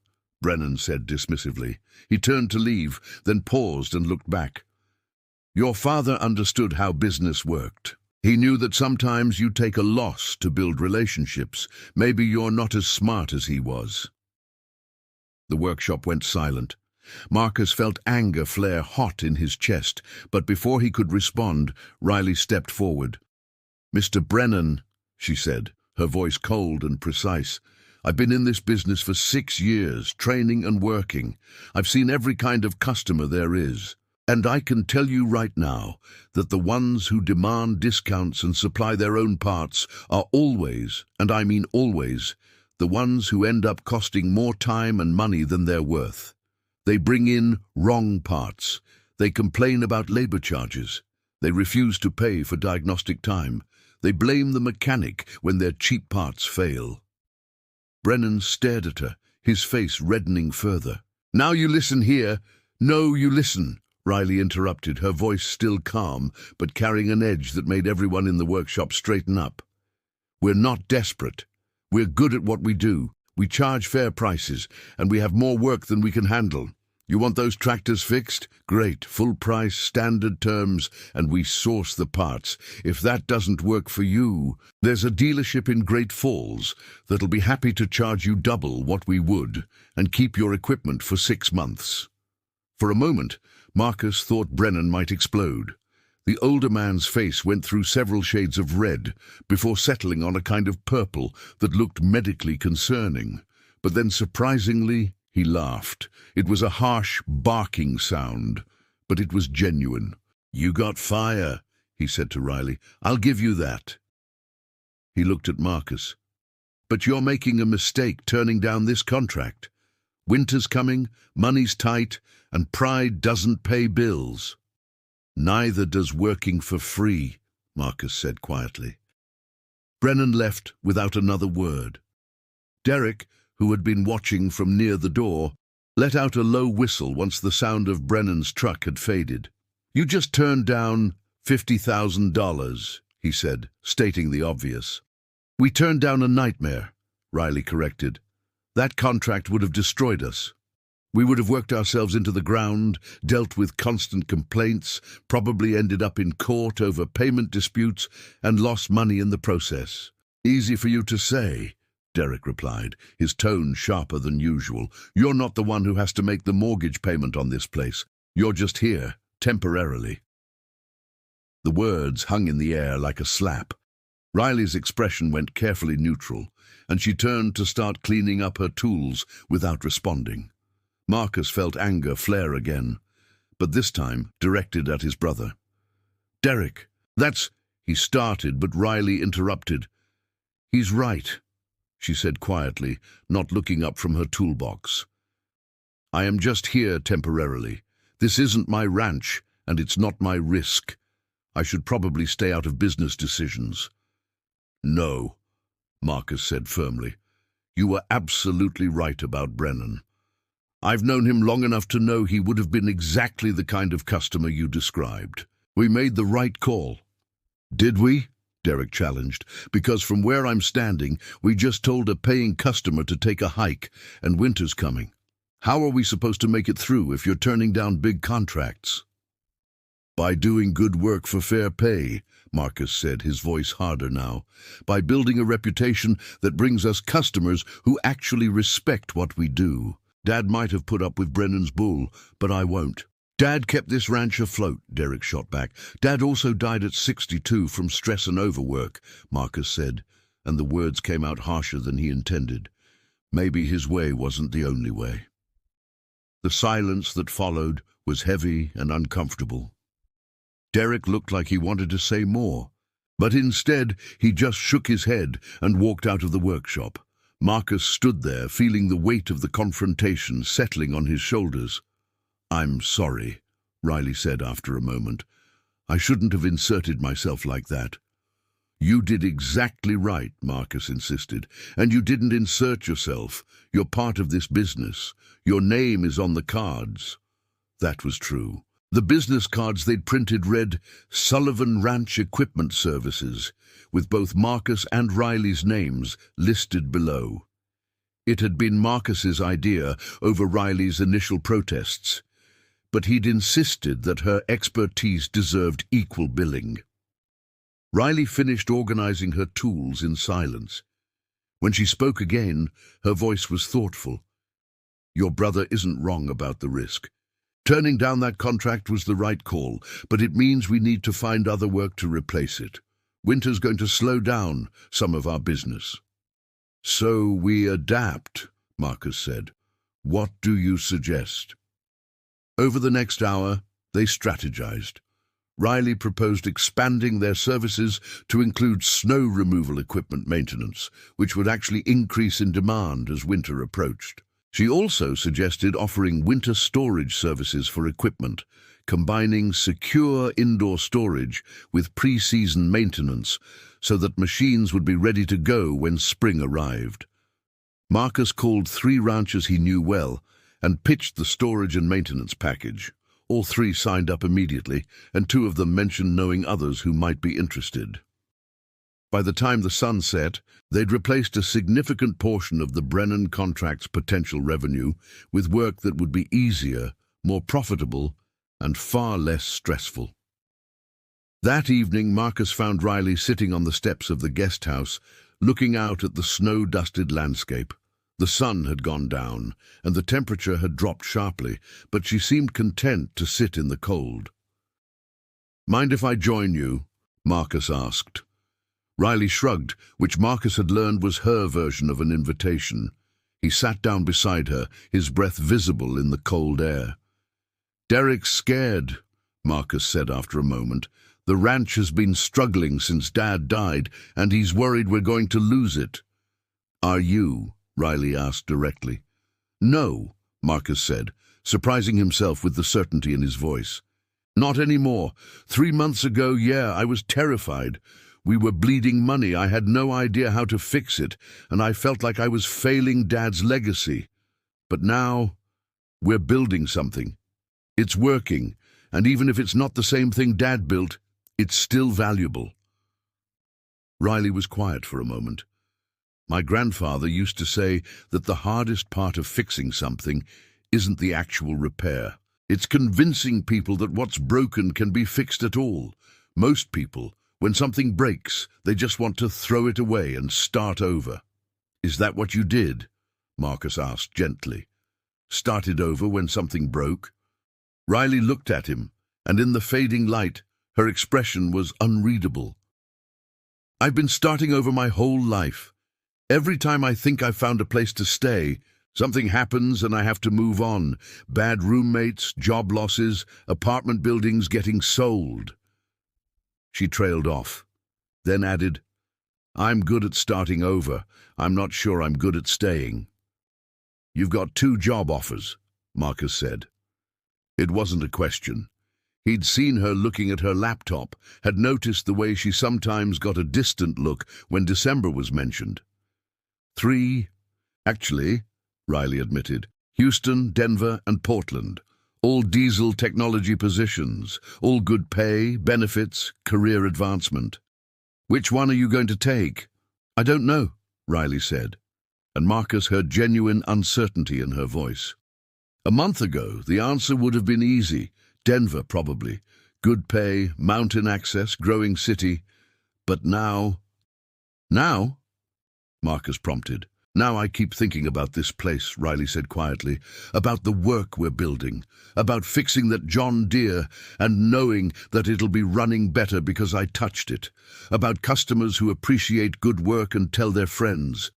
Brennan said dismissively. He turned to leave, then paused and looked back. "Your father understood how business worked. He knew that sometimes you take a loss to build relationships. Maybe you're not as smart as he was." The workshop went silent. Marcus felt anger flare hot in his chest, but before he could respond, Riley stepped forward. "Mr. Brennan," she said, her voice cold and precise, "I've been in this business for 6 years, training and working. I've seen every kind of customer there is. And I can tell you right now that the ones who demand discounts and supply their own parts are always, and I mean always, the ones who end up costing more time and money than they're worth. They bring in wrong parts. They complain about labor charges. They refuse to pay for diagnostic time. They blame the mechanic when their cheap parts fail." Brennan stared at her, his face reddening further. "Now you listen here. No, you listen," Riley interrupted, her voice still calm, but carrying an edge that made everyone in the workshop straighten up. "We're not desperate. We're good at what we do. We charge fair prices, and we have more work than we can handle. You want those tractors fixed? Great, full price, standard terms, and we source the parts. If that doesn't work for you, there's a dealership in Great Falls that'll be happy to charge you double what we would and keep your equipment for 6 months. For a moment, Marcus thought Brennan might explode. The older man's face went through several shades of red before settling on a kind of purple that looked medically concerning. But then, surprisingly, he laughed. It was a harsh, barking sound, but it was genuine. "You got fire," he said to Riley. "I'll give you that." He looked at Marcus. "But you're making a mistake turning down this contract. Winter's coming, money's tight, and pride doesn't pay bills." "Neither does working for free," Marcus said quietly. Brennan left without another word. Derek, who had been watching from near the door, let out a low whistle once the sound of Brennan's truck had faded. "You just turned down $50,000, he said, stating the obvious. "We turned down a nightmare," Riley corrected. "That contract would have destroyed us. We would have worked ourselves into the ground, dealt with constant complaints, probably ended up in court over payment disputes, and lost money in the process." "Easy for you to say," Derek replied, his tone sharper than usual. "You're not the one who has to make the mortgage payment on this place. You're just here, temporarily." The words hung in the air like a slap. Riley's expression went carefully neutral, and she turned to start cleaning up her tools without responding. Marcus felt anger flare again, but this time directed at his brother. "Derek, that's—" he started, but Riley interrupted. "He's right," she said quietly, not looking up from her toolbox. "I am just here temporarily. This isn't my ranch, and it's not my risk. I should probably stay out of business decisions." "No," Marcus said firmly. "You were absolutely right about Brennan. I've known him long enough to know he would have been exactly the kind of customer you described. We made the right call." "Did we?" Derek challenged. "Because from where I'm standing, we just told a paying customer to take a hike, and winter's coming. How are we supposed to make it through if you're turning down big contracts?" "By doing good work for fair pay," Marcus said, his voice harder now. "By building a reputation that brings us customers who actually respect what we do. Dad might have put up with Brennan's bull, but I won't." "Dad kept this ranch afloat," Derek shot back. "Dad also died at 62 from stress and overwork," Marcus said, and the words came out harsher than he intended. Maybe his way wasn't the only way. The silence that followed was heavy and uncomfortable. Derek looked like he wanted to say more, but instead he just shook his head and walked out of the workshop. Marcus stood there, feeling the weight of the confrontation settling on his shoulders. "I'm sorry," Riley said after a moment. "I shouldn't have inserted myself like that." "You did exactly right," Marcus insisted. "And you didn't insert yourself. You're part of this business. Your name is on the cards." That was true. The business cards they'd printed read Sullivan Ranch Equipment Services, with both Marcus and Riley's names listed below. It had been Marcus's idea over Riley's initial protests, but he'd insisted that her expertise deserved equal billing. Riley finished organizing her tools in silence. When she spoke again, her voice was thoughtful. "Your brother isn't wrong about the risk. Turning down that contract was the right call, but it means we need to find other work to replace it. Winter's going to slow down some of our business." "So we adapt," Marcus said. "What do you suggest?" Over the next hour, they strategized. Riley proposed expanding their services to include snow removal equipment maintenance, which would actually increase in demand as winter approached. She also suggested offering winter storage services for equipment, combining secure indoor storage with pre-season maintenance so that machines would be ready to go when spring arrived. Marcus called 3 ranchers he knew well and pitched the storage and maintenance package. All 3 signed up immediately, and 2 of them mentioned knowing others who might be interested. By the time the sun set, they'd replaced a significant portion of the Brennan contract's potential revenue with work that would be easier, more profitable, and far less stressful. That evening, Marcus found Riley sitting on the steps of the guest house, looking out at the snow-dusted landscape. The sun had gone down, and the temperature had dropped sharply, but she seemed content to sit in the cold. "Mind if I join you?" Marcus asked. Riley shrugged, which Marcus had learned was her version of an invitation. He sat down beside her, his breath visible in the cold air. "Derek's scared," Marcus said after a moment. "The ranch has been struggling since Dad died, and he's worried we're going to lose it." "Are you?" Riley asked directly. "No," Marcus said, surprising himself with the certainty in his voice. "Not anymore. 3 months ago, I was terrified. We were bleeding money. I had no idea how to fix it, and I felt like I was failing Dad's legacy. But now, we're building something. It's working, and even if it's not the same thing Dad built, it's still valuable." Riley was quiet for a moment. "My grandfather used to say that the hardest part of fixing something isn't the actual repair. It's convincing people that what's broken can be fixed at all. Most people, when something breaks, they just want to throw it away and start over." "Is that what you did?" Marcus asked gently. "Started over when something broke?" Riley looked at him, and in the fading light, her expression was unreadable. "I've been starting over my whole life. Every time I think I've found a place to stay, something happens and I have to move on. Bad roommates, job losses, apartment buildings getting sold." She trailed off, then added, "I'm good at starting over. I'm not sure I'm good at staying." "You've got 2 job offers," Marcus said. It wasn't a question. He'd seen her looking at her laptop, had noticed the way she sometimes got a distant look when December was mentioned. 3, actually, Riley admitted. Houston, Denver, and Portland. All diesel technology positions, all good pay, benefits, career advancement. "Which one are you going to take?" "I don't know," Riley said, and Marcus heard genuine uncertainty in her voice. A month ago, the answer would have been easy. Denver, probably. Good pay, mountain access, growing city. But now... "Now?" Marcus prompted. "Now I keep thinking about this place," Riley said quietly, "about the work we're building, about fixing that John Deere and knowing that it'll be running better because I touched it, about customers who appreciate good work and tell their friends,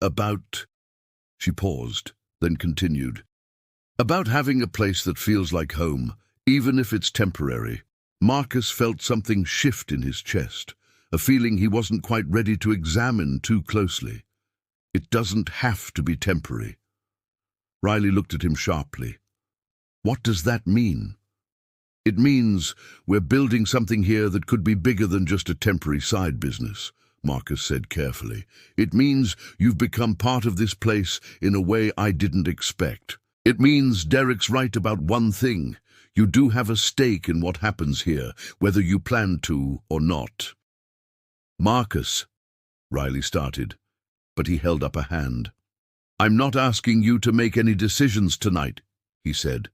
about..." She paused, then continued, "about having a place that feels like home, even if it's temporary." Marcus felt something shift in his chest, a feeling he wasn't quite ready to examine too closely. "It doesn't have to be temporary." Riley looked at him sharply. "What does that mean?" "It means we're building something here that could be bigger than just a temporary side business," Marcus said carefully. "It means you've become part of this place in a way I didn't expect. It means Derek's right about one thing. You do have a stake in what happens here, whether you plan to or not." "Marcus," Riley started, but he held up a hand. "I'm not asking you to make any decisions tonight," he said.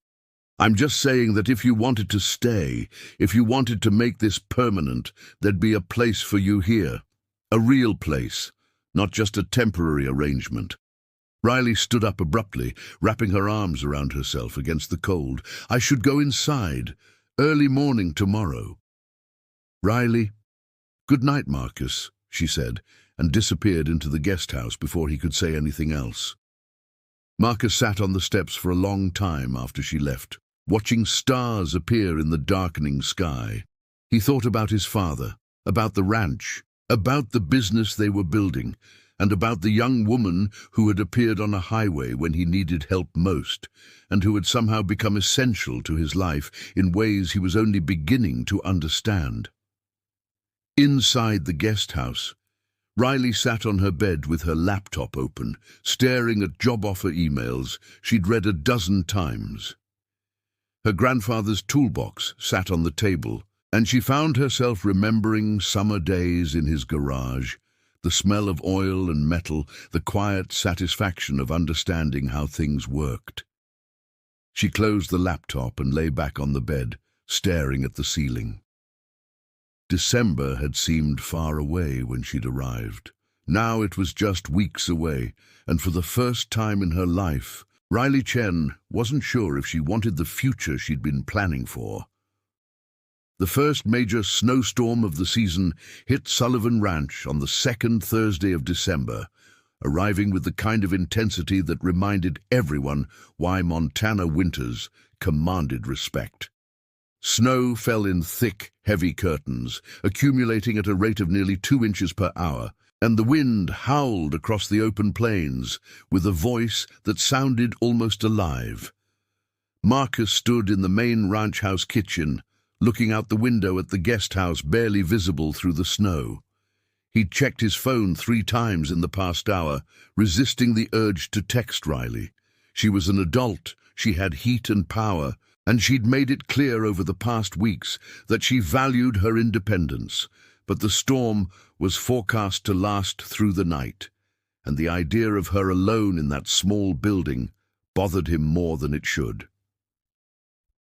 "I'm just saying that if you wanted to stay, if you wanted to make this permanent, there'd be a place for you here. A real place, not just a temporary arrangement." Riley stood up abruptly, wrapping her arms around herself against the cold. "I should go inside. Early morning tomorrow." "Riley." "Good night, Marcus," she said, and disappeared into the guest house before he could say anything else. Marcus sat on the steps for a long time after she left, watching stars appear in the darkening sky. He thought about his father, about the ranch, about the business they were building, and about the young woman who had appeared on a highway when he needed help most, and who had somehow become essential to his life in ways he was only beginning to understand. Inside the guest house, Riley sat on her bed with her laptop open, staring at job offer emails she'd read a dozen times. Her grandfather's toolbox sat on the table, and she found herself remembering summer days in his garage, the smell of oil and metal, the quiet satisfaction of understanding how things worked. She closed the laptop and lay back on the bed, staring at the ceiling. December had seemed far away when she'd arrived. Now it was just weeks away, and for the first time in her life, Riley Chen wasn't sure if she wanted the future she'd been planning for. The first major snowstorm of the season hit Sullivan Ranch on the second Thursday of December, arriving with the kind of intensity that reminded everyone why Montana winters commanded respect. Snow fell in thick, heavy curtains, accumulating at a rate of nearly 2 inches per hour, and the wind howled across the open plains with a voice that sounded almost alive. Marcus stood in the main ranch house kitchen, looking out the window at the guest house barely visible through the snow. He'd checked his phone 3 times in the past hour, resisting the urge to text Riley. She was an adult, she had heat and power, and she'd made it clear over the past weeks that she valued her independence. But the storm was forecast to last through the night, and the idea of her alone in that small building bothered him more than it should.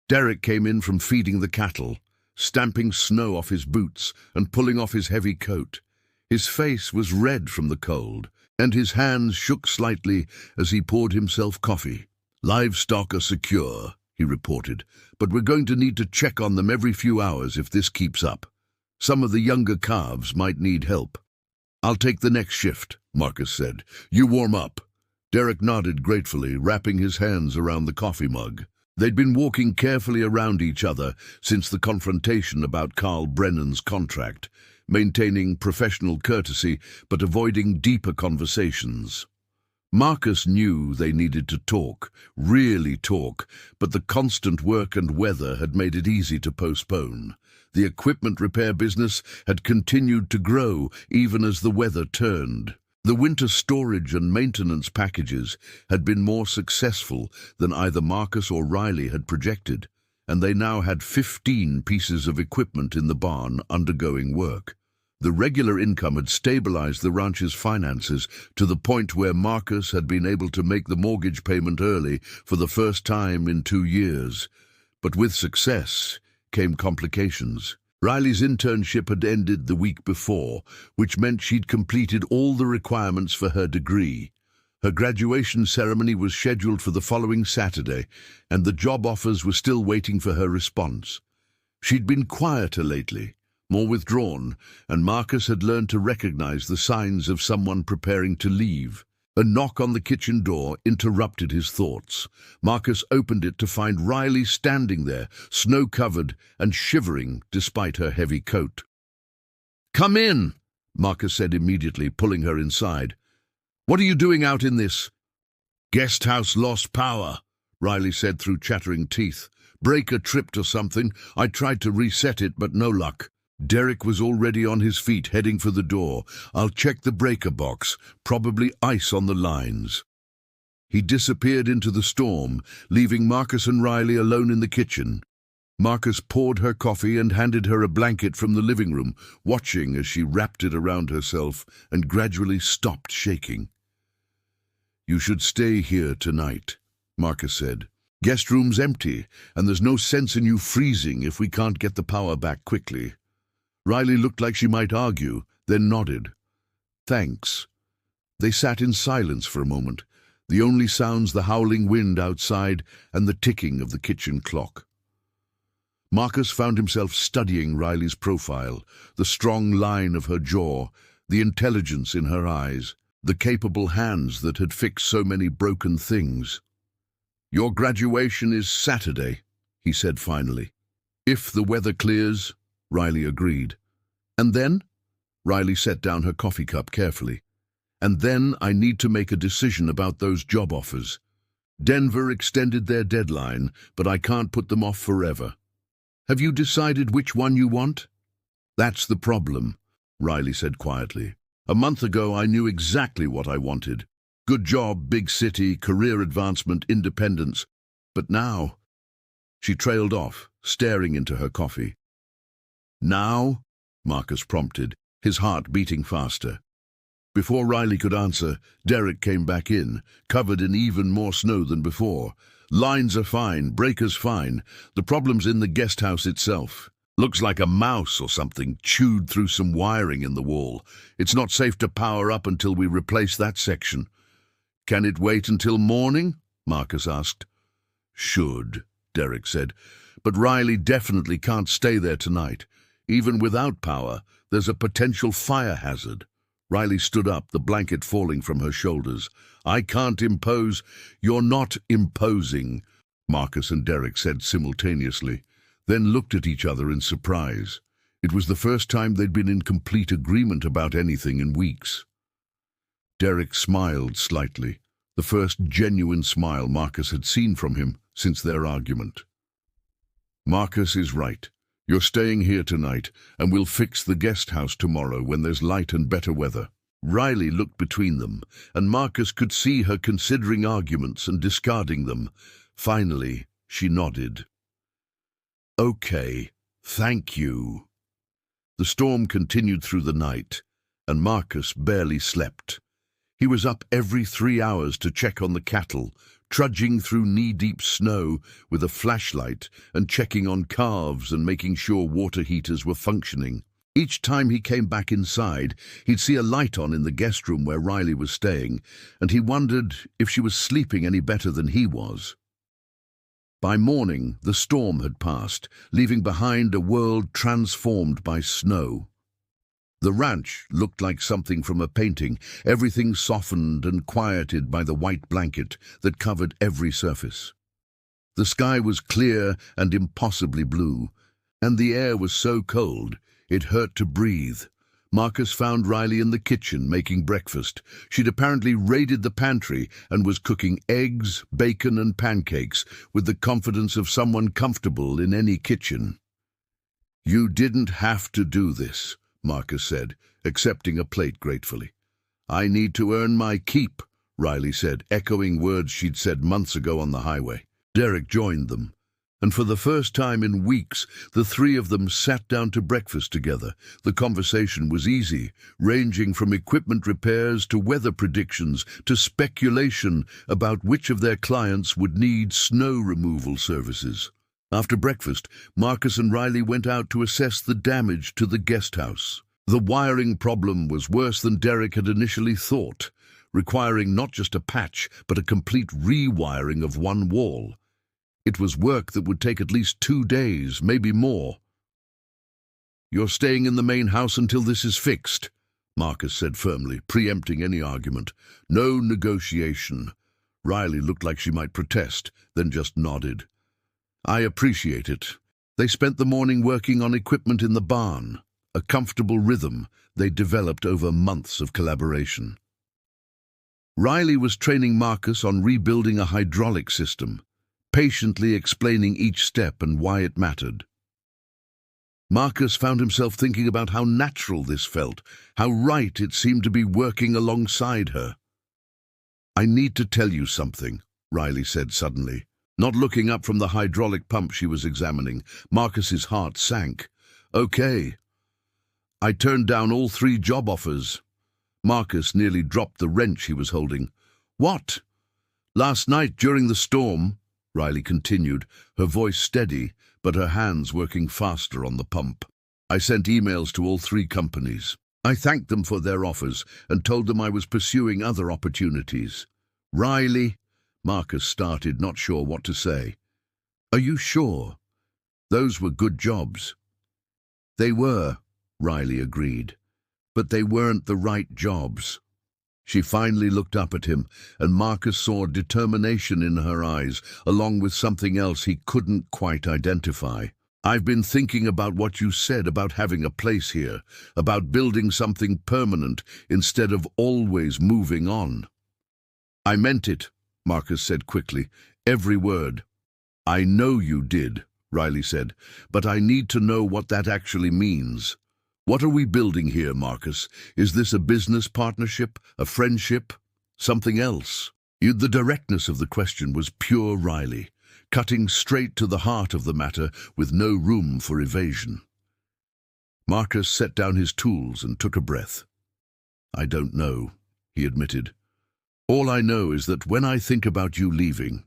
Derek came in from feeding the cattle, stamping snow off his boots and pulling off his heavy coat. His face was red from the cold, and his hands shook slightly as he poured himself coffee. "Livestock are secure," he reported, "but we're going to need to check on them every few hours if this keeps up. Some of the younger calves might need help." "I'll take the next shift," Marcus said. "You warm up." Derek nodded gratefully, wrapping his hands around the coffee mug. They'd been walking carefully around each other since the confrontation about Carl Brennan's contract, maintaining professional courtesy but avoiding deeper conversations. Marcus knew they needed to talk, really talk, but the constant work and weather had made it easy to postpone. The equipment repair business had continued to grow even as the weather turned. The winter storage and maintenance packages had been more successful than either Marcus or Riley had projected, and they now had 15 pieces of equipment in the barn undergoing work. The regular income had stabilized the ranch's finances to the point where Marcus had been able to make the mortgage payment early for the first time in 2 years. But with success came complications. Riley's internship had ended the week before, which meant she'd completed all the requirements for her degree. Her graduation ceremony was scheduled for the following Saturday, and the job offers were still waiting for her response. She'd been quieter lately, more withdrawn, and Marcus had learned to recognize the signs of someone preparing to leave. A knock on the kitchen door interrupted his thoughts. Marcus opened it to find Riley standing there, snow-covered and shivering despite her heavy coat. "Come in," Marcus said immediately, pulling her inside. "What are you doing out in this?" "Guest house lost power," Riley said through chattering teeth. "Breaker tripped or something. I tried to reset it, but no luck." Derek was already on his feet, heading for the door. "I'll check the breaker box, probably ice on the lines." He disappeared into the storm, leaving Marcus and Riley alone in the kitchen. Marcus poured her coffee and handed her a blanket from the living room, watching as she wrapped it around herself and gradually stopped shaking. "You should stay here tonight," Marcus said. "Guest room's empty, and there's no sense in you freezing if we can't get the power back quickly." Riley looked like she might argue, then nodded. "Thanks." They sat in silence for a moment, the only sounds the howling wind outside and the ticking of the kitchen clock. Marcus found himself studying Riley's profile, the strong line of her jaw, the intelligence in her eyes, the capable hands that had fixed so many broken things. "Your graduation is Saturday," he said finally. "If the weather clears," Riley agreed. "And then?" Riley set down her coffee cup carefully. "And then I need to make a decision about those job offers. Denver extended their deadline, but I can't put them off forever. Have you decided which one you want?" "That's the problem," Riley said quietly. "A month ago I knew exactly what I wanted. Good job, big city, career advancement, independence. But now—" She trailed off, staring into her coffee. "Now?" Marcus prompted, his heart beating faster. Before Riley could answer, Derek came back in, covered in even more snow than before. "Lines are fine, breakers fine. The problem's in the guest house itself. Looks like a mouse or something chewed through some wiring in the wall. It's not safe to power up until we replace that section." "Can it wait until morning?" Marcus asked. "Should," Derek said. "But Riley definitely can't stay there tonight. Even without power, there's a potential fire hazard." Riley stood up, the blanket falling from her shoulders. "I can't impose—" "You're not imposing," Marcus and Derek said simultaneously, then looked at each other in surprise. It was the first time they'd been in complete agreement about anything in weeks. Derek smiled slightly, the first genuine smile Marcus had seen from him since their argument. "Marcus is right. You're staying here tonight, and we'll fix the guest house tomorrow when there's light and better weather." Riley looked between them, and Marcus could see her considering arguments and discarding them. Finally, she nodded. "Okay, thank you." The storm continued through the night, and Marcus barely slept. He was up every 3 hours to check on the cattle, trudging through knee-deep snow with a flashlight and checking on calves and making sure water heaters were functioning. Each time he came back inside, he'd see a light on in the guest room where Riley was staying, and he wondered if she was sleeping any better than he was. By morning, the storm had passed, leaving behind a world transformed by snow. The ranch looked like something from a painting, everything softened and quieted by the white blanket that covered every surface. The sky was clear and impossibly blue, and the air was so cold it hurt to breathe. Marcus found Riley in the kitchen making breakfast. She'd apparently raided the pantry and was cooking eggs, bacon and pancakes with the confidence of someone comfortable in any kitchen. "You didn't have to do this," Marcus said, accepting a plate gratefully. "I need to earn my keep," Riley said, echoing words she'd said months ago on the highway. Derek joined them, and for the first time in weeks, the three of them sat down to breakfast together. The conversation was easy, ranging from equipment repairs to weather predictions to speculation about which of their clients would need snow removal services. After breakfast, Marcus and Riley went out to assess the damage to the guest house. The wiring problem was worse than Derek had initially thought, requiring not just a patch, but a complete rewiring of one wall. It was work that would take at least 2 days, maybe more. "You're staying in the main house until this is fixed," Marcus said firmly, preempting any argument. "No negotiation." Riley looked like she might protest, then just nodded. "I appreciate it." They spent the morning working on equipment in the barn, a comfortable rhythm they developed over months of collaboration. Riley was training Marcus on rebuilding a hydraulic system, patiently explaining each step and why it mattered. Marcus found himself thinking about how natural this felt, how right it seemed to be working alongside her. "I need to tell you something," Riley said suddenly. Not looking up from the hydraulic pump she was examining, Marcus's heart sank. Okay. I turned down all 3 job offers. Marcus nearly dropped the wrench he was holding. What? Last night during the storm, Riley continued, her voice steady, but her hands working faster on the pump. I sent emails to all 3 companies. I thanked them for their offers and told them I was pursuing other opportunities. Riley, Marcus started, not sure what to say. Are you sure? Those were good jobs. They were, Riley agreed, but they weren't the right jobs. She finally looked up at him, and Marcus saw determination in her eyes, along with something else he couldn't quite identify. I've been thinking about what you said about having a place here, about building something permanent instead of always moving on. I meant it, Marcus said quickly, every word. I know you did, Riley said, but I need to know what that actually means. What are we building here, Marcus? Is this a business partnership, a friendship, something else? The directness of the question was pure Riley, cutting straight to the heart of the matter with no room for evasion. Marcus set down his tools and took a breath. I don't know, he admitted. All I know is that when I think about you leaving,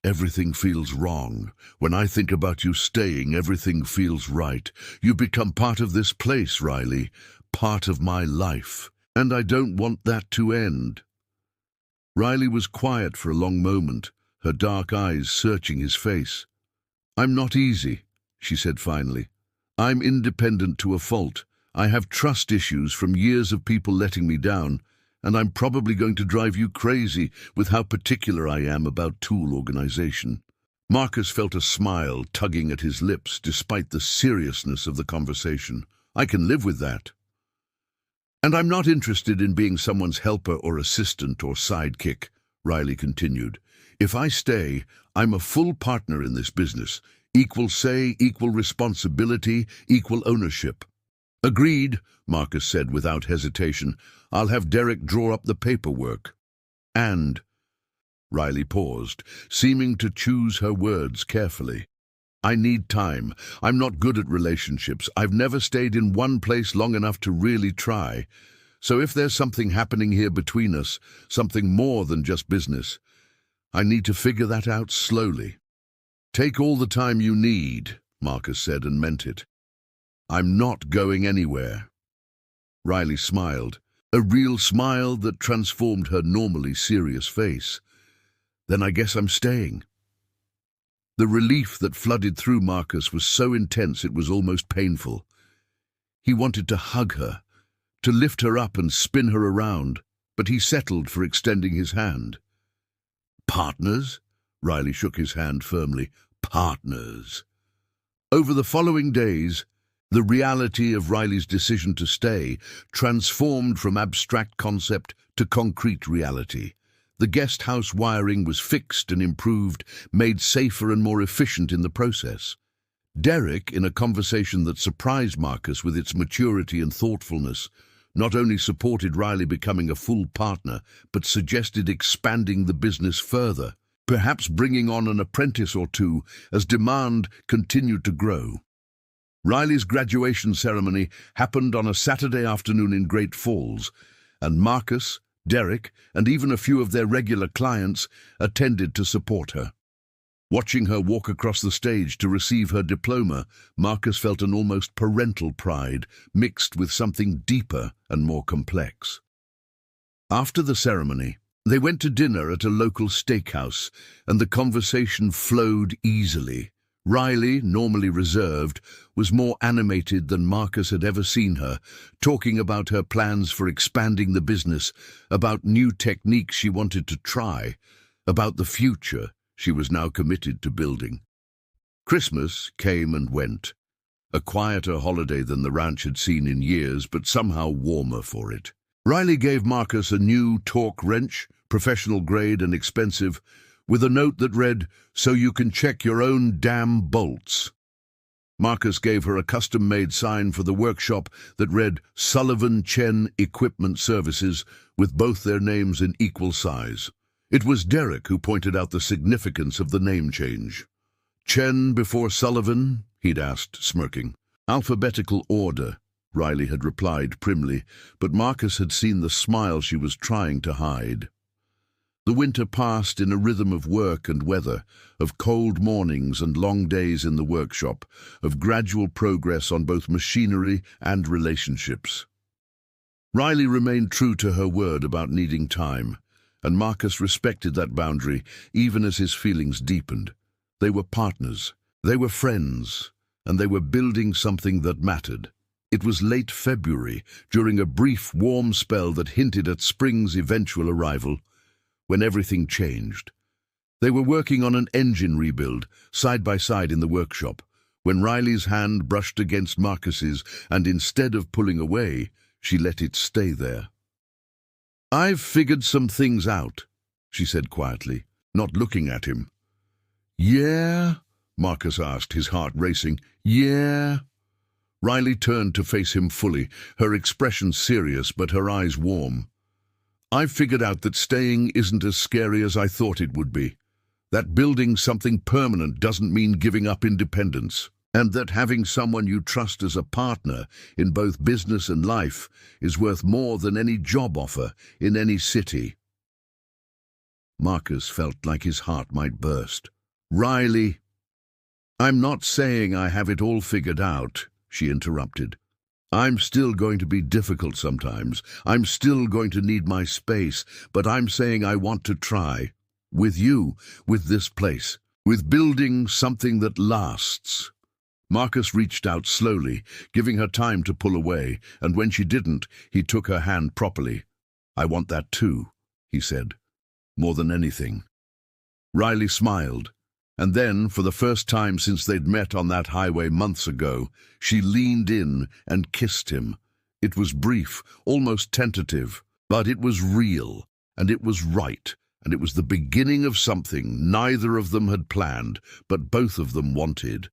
everything feels wrong. When I think about you staying, everything feels right. You become part of this place, Riley, part of my life, and I don't want that to end. Riley was quiet for a long moment, her dark eyes searching his face. I'm not easy, she said finally. I'm independent to a fault. I have trust issues from years of people letting me down, and I'm probably going to drive you crazy with how particular I am about tool organization. Marcus felt a smile tugging at his lips despite the seriousness of the conversation. I can live with that. And I'm not interested in being someone's helper or assistant or sidekick, Riley continued. If I stay, I'm a full partner in this business. Equal say, equal responsibility, equal ownership. Agreed, Marcus said without hesitation. I'll have Derek draw up the paperwork. And... Riley paused, seeming to choose her words carefully. I need time. I'm not good at relationships. I've never stayed in one place long enough to really try. So if there's something happening here between us, something more than just business, I need to figure that out slowly. Take all the time you need, Marcus said, and meant it. I'm not going anywhere. Riley smiled, a real smile that transformed her normally serious face. Then I guess I'm staying. The relief that flooded through Marcus was so intense it was almost painful. He wanted to hug her, to lift her up and spin her around, but he settled for extending his hand. Partners? Riley shook his hand firmly. Partners. Over the following days, the reality of Riley's decision to stay transformed from abstract concept to concrete reality. The guest house wiring was fixed and improved, made safer and more efficient in the process. Derek, in a conversation that surprised Marcus with its maturity and thoughtfulness, not only supported Riley becoming a full partner, but suggested expanding the business further, perhaps bringing on an apprentice or two as demand continued to grow. Riley's graduation ceremony happened on a Saturday afternoon in Great Falls, and Marcus, Derek, and even a few of their regular clients attended to support her. Watching her walk across the stage to receive her diploma, Marcus felt an almost parental pride mixed with something deeper and more complex. After the ceremony, they went to dinner at a local steakhouse, and the conversation flowed easily. Riley, normally reserved, was more animated than Marcus had ever seen her, talking about her plans for expanding the business, about new techniques she wanted to try, about the future she was now committed to building. Christmas came and went, a quieter holiday than the ranch had seen in years, but somehow warmer for it. Riley gave Marcus a new torque wrench, professional grade and expensive, with a note that read, "So you can check your own damn bolts." Marcus gave her a custom-made sign for the workshop that read Sullivan Chen Equipment Services, with both their names in equal size. It was Derek who pointed out the significance of the name change. Chen before Sullivan? He'd asked, smirking. Alphabetical order, Riley had replied primly, but Marcus had seen the smile she was trying to hide. The winter passed in a rhythm of work and weather, of cold mornings and long days in the workshop, of gradual progress on both machinery and relationships. Riley remained true to her word about needing time, and Marcus respected that boundary even as his feelings deepened. They were partners, they were friends, and they were building something that mattered. It was late February, during a brief warm spell that hinted at spring's eventual arrival, when everything changed. They were working on an engine rebuild, side by side in the workshop, when Riley's hand brushed against Marcus's, and instead of pulling away, she let it stay there. "I've figured some things out," she said quietly, not looking at him. "Yeah?" Marcus asked, his heart racing. "Yeah?" Riley turned to face him fully, her expression serious but her eyes warm. "I've figured out that staying isn't as scary as I thought it would be. That building something permanent doesn't mean giving up independence. And that having someone you trust as a partner in both business and life is worth more than any job offer in any city." Marcus felt like his heart might burst. "Riley, I'm not saying I have it all figured out," she interrupted. "I'm still going to be difficult sometimes. I'm still going to need my space, but I'm saying I want to try. With you, with this place, with building something that lasts." Marcus reached out slowly, giving her time to pull away, and when she didn't, he took her hand properly. "I want that too," he said, "more than anything." Riley smiled, and then, for the first time since they'd met on that highway months ago, she leaned in and kissed him. It was brief, almost tentative, but it was real, and it was right, and it was the beginning of something neither of them had planned, but both of them wanted.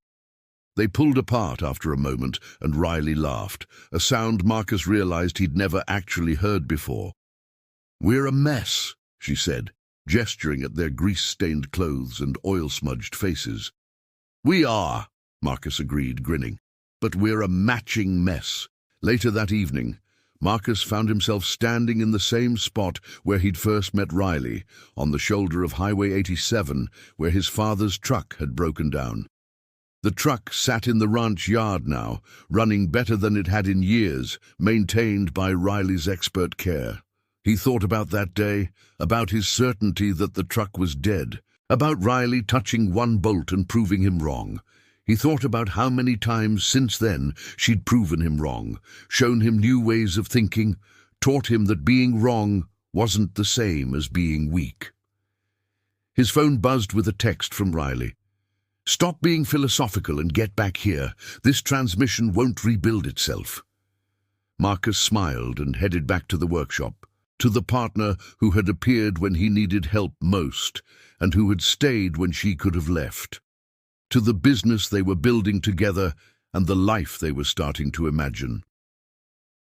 They pulled apart after a moment, and Riley laughed, a sound Marcus realized he'd never actually heard before. "We're a mess," she said, gesturing at their grease-stained clothes and oil-smudged faces. "We are," Marcus agreed, grinning, "but we're a matching mess." Later that evening, Marcus found himself standing in the same spot where he'd first met Riley, on the shoulder of Highway 87, where his father's truck had broken down. The truck sat in the ranch yard now, running better than it had in years, maintained by Riley's expert care. He thought about that day, about his certainty that the truck was dead, about Riley touching one bolt and proving him wrong. He thought about how many times since then she'd proven him wrong, shown him new ways of thinking, taught him that being wrong wasn't the same as being weak. His phone buzzed with a text from Riley. "Stop being philosophical and get back here. This transmission won't rebuild itself." Marcus smiled and headed back to the workshop, to the partner who had appeared when he needed help most, and who had stayed when she could have left, to the business they were building together and the life they were starting to imagine.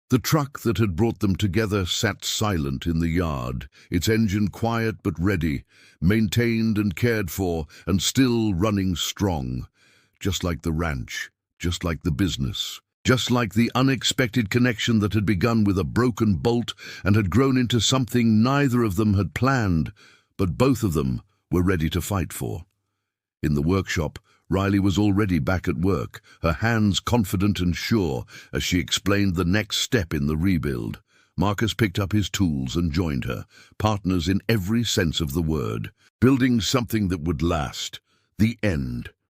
The truck that had brought them together sat silent in the yard, its engine quiet but ready, maintained and cared for, and still running strong, just like the ranch, just like the business. Just like the unexpected connection that had begun with a broken bolt and had grown into something neither of them had planned, but both of them were ready to fight for. In the workshop, Riley was already back at work, her hands confident and sure as she explained the next step in the rebuild. Marcus picked up his tools and joined her, partners in every sense of the word, building something that would last. The end.